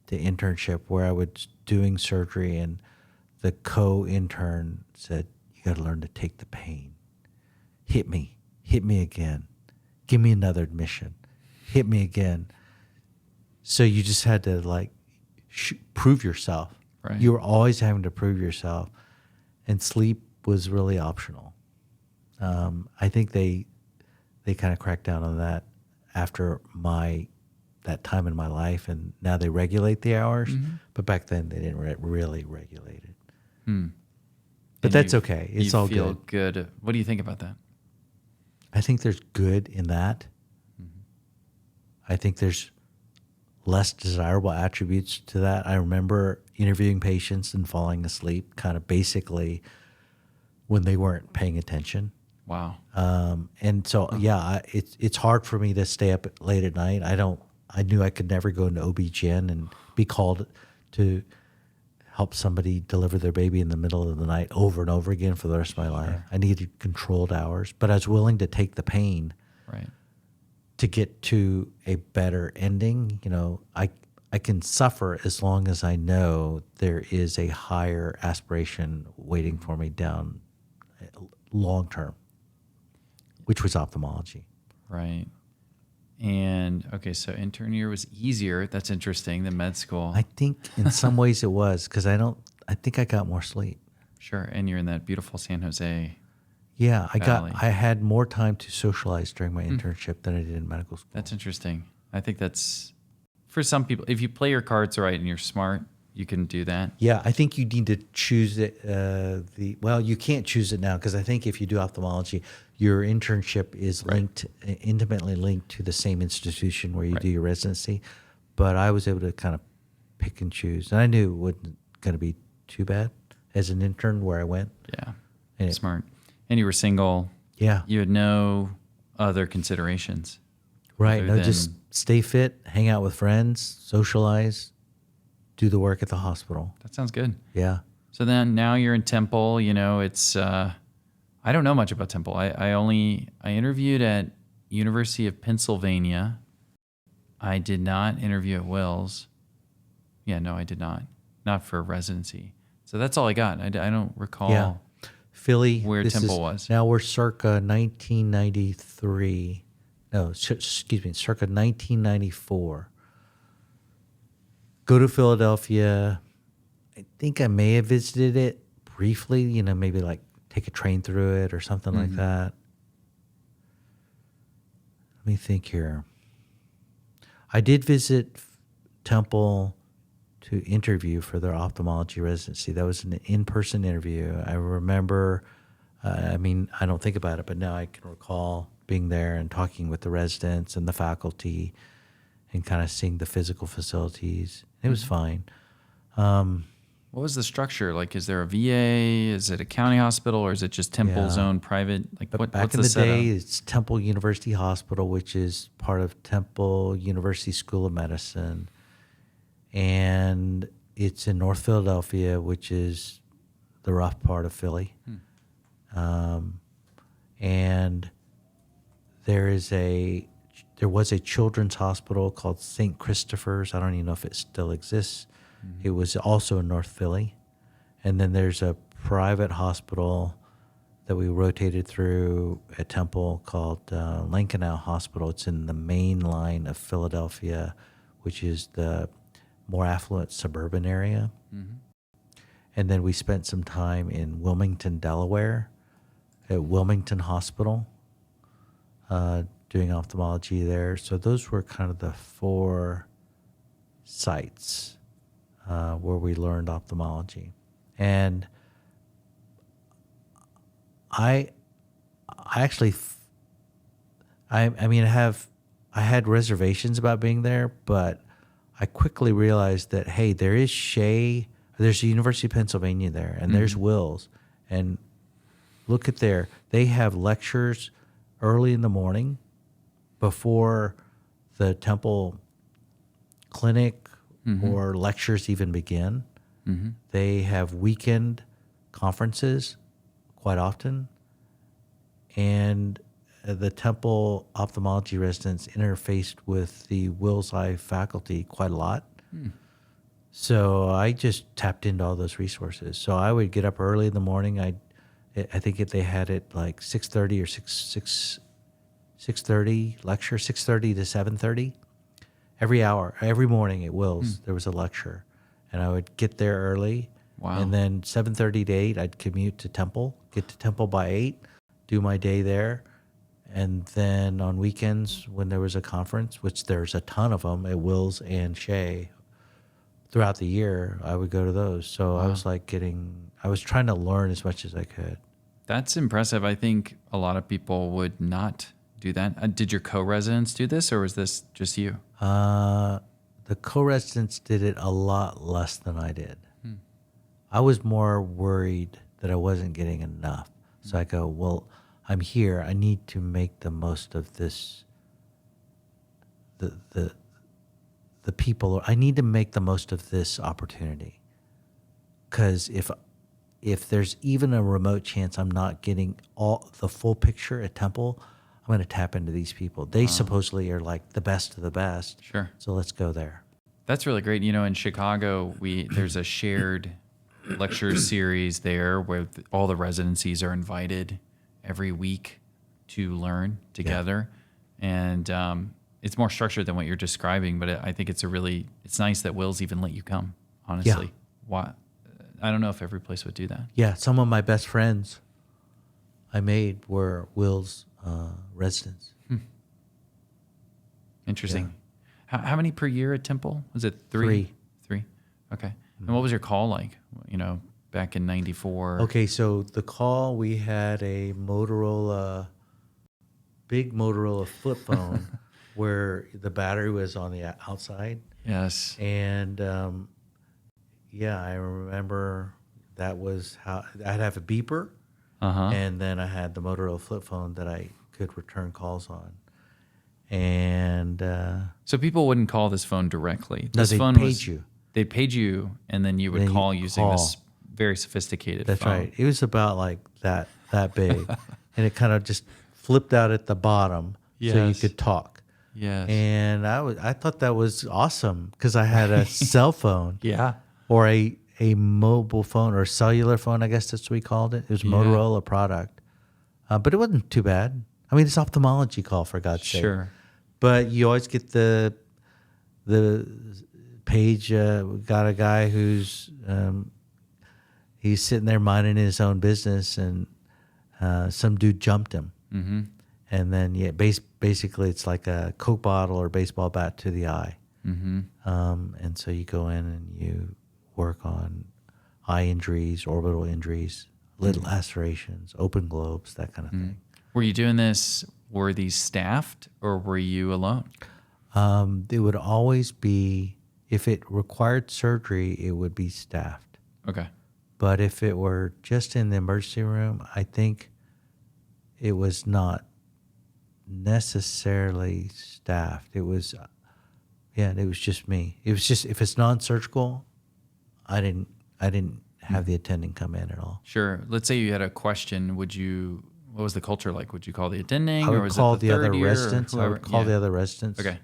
to internship where I was doing surgery and the co-intern said, you got to learn to take the pain. Hit me again. Give me another admission. Hit me again. So you just had to prove yourself. Right. You were always having to prove yourself, and sleep was really optional. I think they kind of cracked down on that after that time in my life, and now they regulate the hours. But back then they didn't really regulate it. But And that's okay. It's all feel good. good. What do you think about that? I think there's good in that. I think there's less desirable attributes to that. I remember interviewing patients and falling asleep kind of basically when they weren't paying attention. Wow. And so, it's hard for me to stay up late at night. I knew I could never go into OB-GYN and be called to help somebody deliver their baby in the middle of the night over and over again for the rest of my life. I needed controlled hours, but I was willing to take the pain Right. to get to a better ending. I can suffer as long as I know there is a higher aspiration waiting for me down long term, which was ophthalmology. Right. And okay, so intern year was easier. That's interesting than med school. I think in some ways it was because I think I got more sleep. Sure. And you're in that beautiful San Jose. Yeah, Valley. I had more time to socialize during my internship than I did in medical school. That's interesting. I think that's for some people. If you play your cards right and you're smart, you can do that. Yeah, I think you need to choose it. You can't choose it now because I think if you do ophthalmology, your internship is intimately linked to the same institution where you do your residency. But I was able to kind of pick and choose. And I knew it wasn't going to be too bad as an intern where I went. Yeah. And Smart. And you were single. Yeah. You had no other considerations. Right. other No, than- just stay fit, hang out with friends, socialize, do the work at the hospital. That sounds good. Yeah. So then now you're in Temple. It's I don't know much about Temple. I interviewed at University of Pennsylvania. I did not interview at Wills. Yeah, no, I did not. Not for residency. So that's all I got. I don't recall. Yeah. Philly. Where Temple was. Now we're circa 1993. No, excuse me, circa 1994. Go to Philadelphia. I think I may have visited it briefly, maybe like take a train through it or something like that. Let me think here. I did visit Temple to interview for their ophthalmology residency. That was an in-person interview. I remember, I don't think about it, but now I can recall being there and talking with the residents and the faculty and kind of seeing the physical facilities. It was fine. What was the structure? Like, is there a VA? Is it a county hospital, or is it just Temple's own private? Like, But back what's in the the day, setup? it's Temple University Hospital, which is part of Temple University School of Medicine. And it's in North Philadelphia, which is the rough part of Philly. And there was a children's hospital called St. Christopher's. I don't even know if it still exists. It was also in North Philly. And then there's a private hospital that we rotated through at Temple called Lankenau Hospital. It's in the main line of Philadelphia, which is the more affluent suburban area. And then we spent some time in Wilmington, Delaware, at Wilmington Hospital, doing ophthalmology there. So those were kind of the 4 sites where we learned ophthalmology. And I had reservations about being there, but I quickly realized that, hey, there's the University of Pennsylvania there, and there's Wills, and look at there. They have lectures early in the morning before the Temple clinic or lectures even begin. They have weekend conferences quite often, and the Temple ophthalmology residents interfaced with the Wills Eye faculty quite a lot. So I just tapped into all those resources. So I would get up early in the morning. I think if they had it like 6:30 or 6:30 lecture, 6:30 to 7:30. Every morning at Wills, there was a lecture. And I would get there early. Wow. And then 7:30 to 8, I'd commute to Temple, get to Temple by 8, do my day there. And then on weekends, when there was a conference, which there's a ton of them at Wills and Shea throughout the year, I would go to those. So I was I was trying to learn as much as I could. That's impressive. I think a lot of people would not do that. Did your co-residents do this, or was this just you? The co-residents did it a lot less than I did. I was more worried that I wasn't getting enough. So I go, well, I'm here. I need to make the most of this. The people. I need to make the most of this opportunity. Because if there's even a remote chance I'm not getting the full picture at Temple, I'm going to tap into these people. They supposedly are like the best of the best. Sure. So let's go there. That's really great. In Chicago, there's a shared lecture series there where all the residencies are invited every week to learn together. And it's more structured than what you're describing, but I think it's nice that Wills even let you come, honestly. Yeah. Why? I don't know if every place would do that. Yeah, some of my best friends I made were Will's residents. Interesting. How many per year at Temple? Was it 3? 3. Okay. And what was your call like, back in 94? Okay, so the call, we had a big Motorola flip phone where the battery was on the outside. Yes. And yeah, I remember that was how I'd have a beeper, Uh-huh. and then I had the Motorola flip phone that I could return calls on. And So people wouldn't call this phone directly. no, This they phone paid was, you. they paid you, and then you would Then you call using this call. very sophisticated That's phone. right. It was about like that big, and it kind of just flipped out at the bottom so you Yes. could talk. Yes. And I thought that was awesome because I had a cell phone Yeah. or a mobile phone or cellular phone. I guess that's what we called it. It was a Yeah. Motorola product, but it wasn't too bad. I mean, it's ophthalmology call for God's sake. Sure. But you always get the page. We got a guy who's he's sitting there minding his own business, and some dude jumped him. Mm-hmm. And then, yeah, basically it's like a Coke bottle or baseball bat to the eye. Mm-hmm. And so you go in and you work on eye injuries, orbital injuries, lid lacerations, open globes, that kind of thing. Were you doing this? Were these staffed, or were you alone? It would always be, if it required surgery, it would be staffed. Okay. But if it were just in the emergency room, I think it was not necessarily staffed. It was, it was just me. It was just, if it's non-surgical, I didn't have the attending come in at all. Sure. Let's say you had a question. What was the culture like? Would you call the attending, I or would was call it the the third other year, or residents. I whoever? would call Yeah. the other residents. Okay.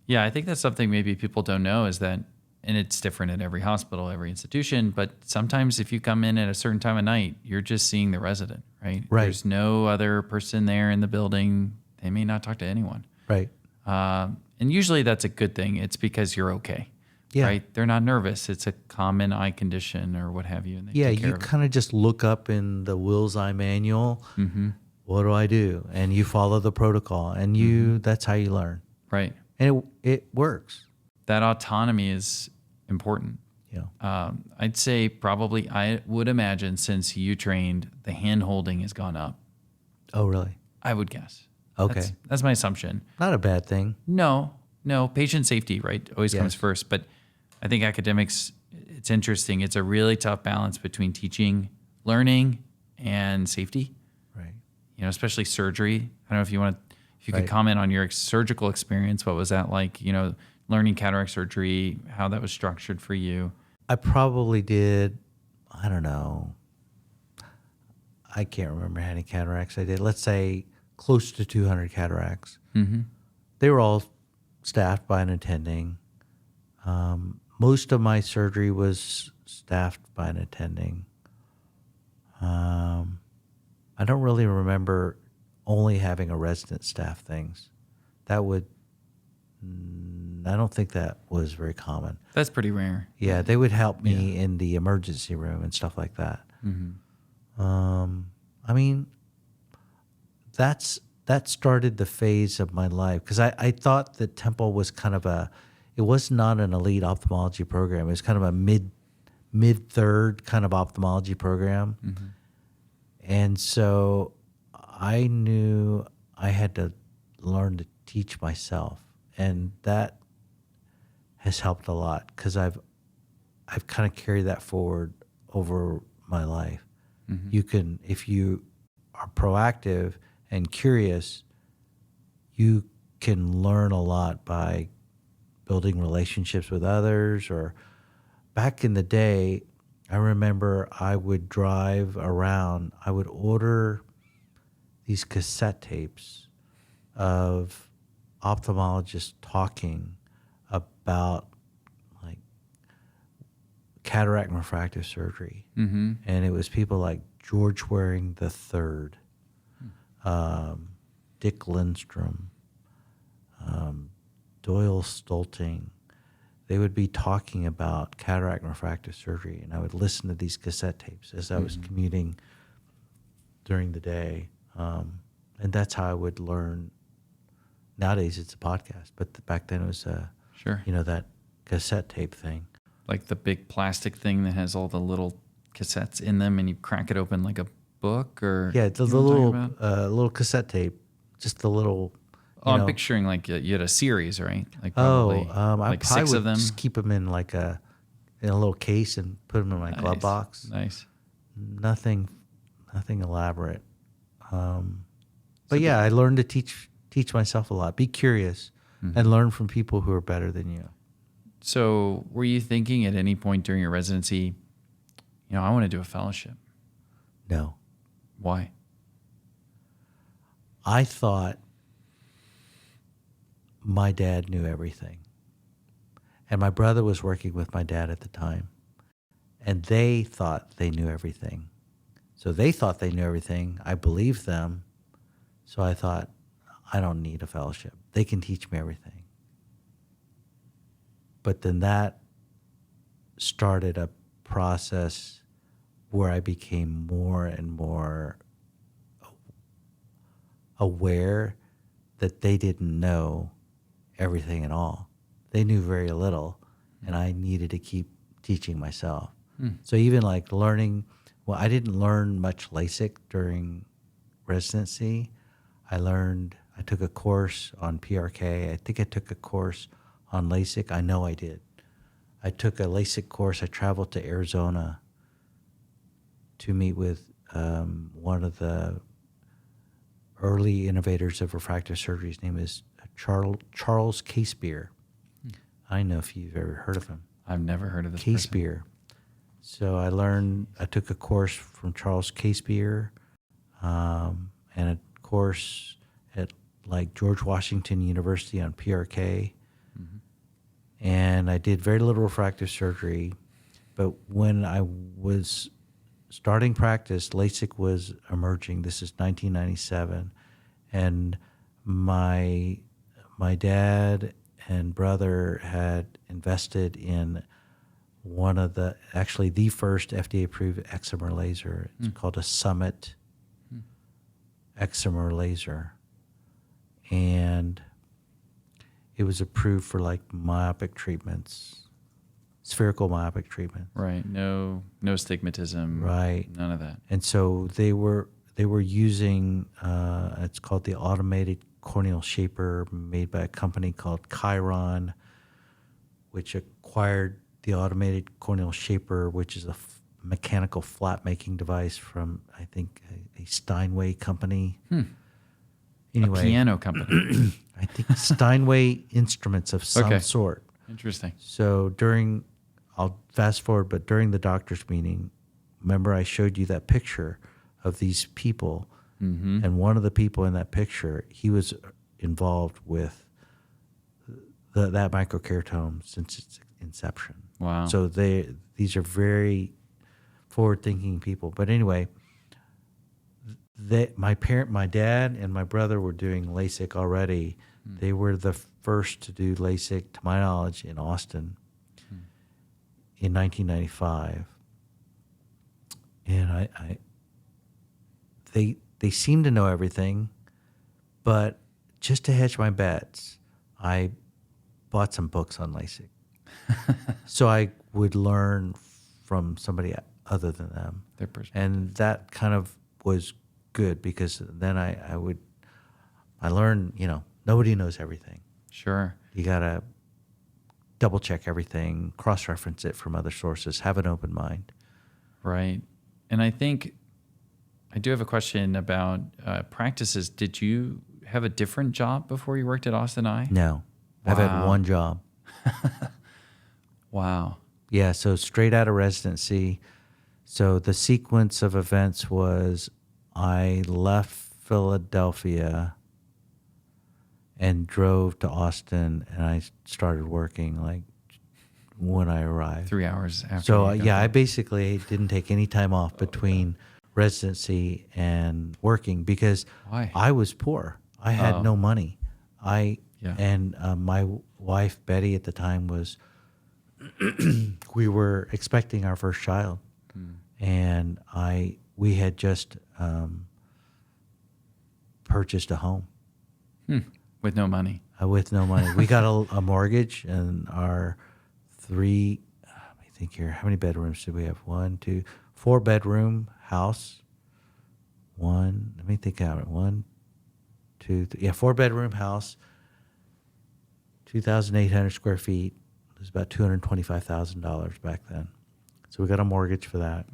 Yeah, I think that's something maybe people don't know is that, and it's different at every hospital, every institution, but sometimes if you come in at a certain time of night, you're just seeing the resident, right? Right. There's no other person there in the building. They may not talk to anyone. Right. And usually that's a good thing. It's because you're okay, Yeah. right? They're not nervous. It's a common eye condition or what have you. And they Yeah, take care you of it. kind of just look up in the Will's Eye manual, Mm-hmm. what do I do? And you follow the protocol, and that's how you learn. Right. And it works. That autonomy is important. Yeah. I'd say probably, I would imagine, since you trained, the hand holding has gone up. Oh, really? I would guess. Okay. That's my assumption. Not a bad thing. No, patient safety, right, always comes Yes. first. But I think academics, it's interesting. It's a really tough balance between teaching, learning, and safety. Right. Especially surgery. I don't know if you could Right. comment on your surgical experience. What was that like? Learning cataract surgery, how that was structured for you. I probably did, I don't know. I can't remember how many cataracts I did. Let's say close to 200 cataracts. Mm-hmm. They were all staffed by an attending. Most of my surgery was staffed by an attending. I don't really remember only having a resident staff things. I don't think that was very common. That's pretty rare. Yeah, they would help me in the emergency room and stuff like that. Mm-hmm. I mean, that started the phase of my life because I thought that Temple was kind of it was not an elite ophthalmology program. It was kind of a mid-third kind of ophthalmology program. Mm-hmm. And so I knew I had to learn to teach myself. And that has helped a lot because I've kind of carried that forward over my life. Mm-hmm. You can, if you are proactive and curious, you can learn a lot by building relationships with others. Or back in the day, I remember I would drive around, I would order these cassette tapes of ophthalmologists talking about like cataract and refractive surgery. Mm-hmm. And it was people like George Waring III, Dick Lindstrom, Doyle Stolting. They would be talking about cataract and refractive surgery, and I would listen to these cassette tapes as I was commuting during the day. And that's how I would learn. Nowadays it's a podcast, but back then it was Sure. that cassette tape thing. Like the big plastic thing that has all the little cassettes in them, and you crack it open like a book, or Yeah, the you know what I'm little talking about? little cassette tape, just the little Oh, I'm picturing like you had a series, right? Like I probably probably six would of them. just keep them in like in a little case and put them in my glove Nice. box. Nice. Nothing elaborate. But yeah, I learned to teach myself a lot. Be curious and learn from people who are better than you. So were you thinking at any point during your residency, I want to do a fellowship? No. Why? I thought my dad knew everything. And my brother was working with my dad at the time. And they thought they knew everything. So they thought they knew everything. I believed them. So I thought, I don't need a fellowship. They can teach me everything. But then that started a process where I became more and more aware that they didn't know everything at all. They knew very little, and I needed to keep teaching myself. So even like learning, I didn't learn much LASIK during residency. I took a course on PRK. I think I took a course on LASIK. I know I did. I took a LASIK course. I traveled to Arizona to meet with one of the early innovators of refractive surgery. His name is Charles Casebeer. I don't know if you've ever heard of him. I've never heard of this Casebeer. So I took a course from Charles Casebeer and a course at like George Washington University on PRK. And I did very little refractive surgery. But when I was starting practice, LASIK was emerging. This is 1997. And my dad and brother had invested in the first FDA-approved excimer laser. It's called a Summit excimer laser. And it was approved for like myopic treatments, spherical myopic treatments. Right. No stigmatism. Right. None of that. And so they were using, it's called the automated corneal shaper, made by a company called Chiron, which acquired the automated corneal shaper, which is a mechanical flat making device from, I think, a Steinway company. Anyway, A piano company. I think Steinway instruments of some sort. Interesting. So I'll fast forward, but during the doctor's meeting, remember I showed you that picture of these people, and one of the people in that picture, he was involved with that microkeratome since its inception. Wow. So these are very forward-thinking people. But anyway, my dad and my brother were doing LASIK already. They were the first to do LASIK, to my knowledge, in Austin in 1995. And they seemed to know everything, but just to hedge my bets, I bought some books on LASIK. So I would learn from somebody other than them. Their perspective. And that kind of was good, because then I learned, nobody knows everything. Sure. You got to double check everything, cross-reference it from other sources, have an open mind. Right. And I think I do have a question about practices. Did you have a different job before you worked at Austin Eye? No. I've had one job. Wow. Yeah, so straight out of residency. So the sequence of events was I left Philadelphia and drove to Austin, and I started working like when I arrived. 3 hours after. So you got I there. basically didn't take any time off between residency and working, because Why? I was poor. I had no money. And my wife Betty at the time was we were expecting our first child, and we had just purchased a home With no money. with no money. We got a mortgage, and our let me think here. How many bedrooms did we have? 1, 2, 4 bedroom house. Let me think out. 1, 4-bedroom house, 2,800 square feet. It was about $225,000 back then. So we got a mortgage for that.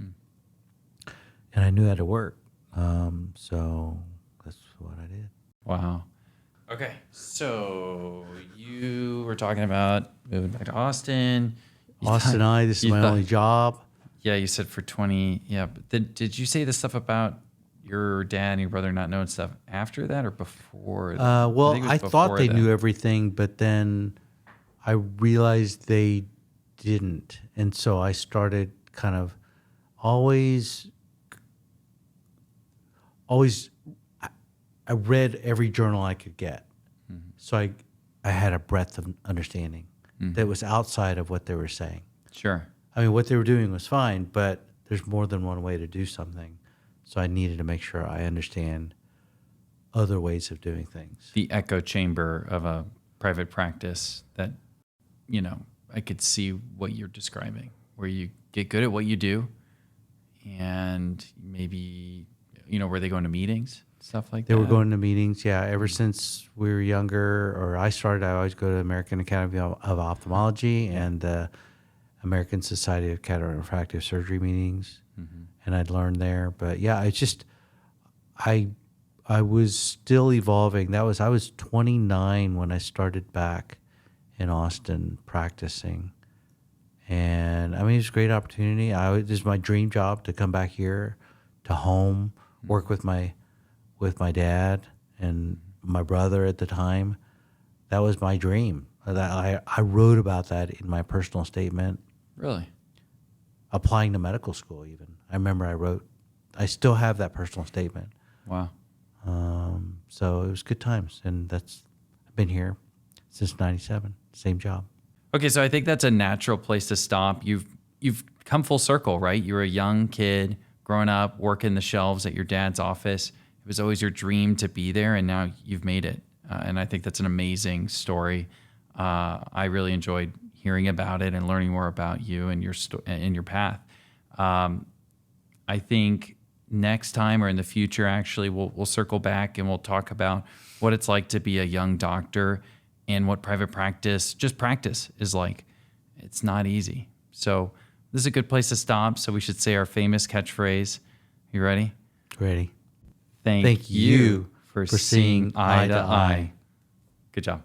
And I knew how to work. So that's what I did. Wow. Okay. So you were talking about moving back to Austin. This is my only job. Yeah, you said for 20. Yeah. But did you say the stuff about your dad and your brother not knowing stuff after that or before that? Well, think it was I thought before they that. knew everything, but then I realized they didn't. And so I started kind of always, I read every journal I could get. So I had a breadth of understanding that was outside of what they were saying. Sure. I mean, what they were doing was fine, but there's more than one way to do something. So I needed to make sure I understand other ways of doing things. The echo chamber of a private practice that, I could see what you're describing, where you get good at what you do and maybe, were they going to meetings, stuff like that? They were going to meetings, yeah. Ever since we were younger, or I started, I always go to the American Academy of Ophthalmology and the American Society of Cataract and Refractive Surgery meetings, and I'd learned there. But yeah, it's just, I was still evolving. I was 29 when I started back in Austin practicing. And I mean, it was a great opportunity. This is my dream job, to come back here to home, work with my dad and my brother at the time. That was my dream. I wrote about that in my personal statement. Really? Applying to medical school even. I remember I still have that personal statement. Wow. So it was good times. And I've been here since 97, same job. Okay, so I think that's a natural place to stop. You've come full circle, right? You were a young kid growing up, working the shelves at your dad's office. It was always your dream to be there, and now you've made it. And I think that's an amazing story. I really enjoyed hearing about it and learning more about you and your path. I think next time or in the future, actually, we'll circle back and we'll talk about what it's like to be a young doctor and what private practice is like. It's not easy. So this is a good place to stop. So we should say our famous catchphrase. You ready? Ready. Thank you for seeing eye to eye. Good job.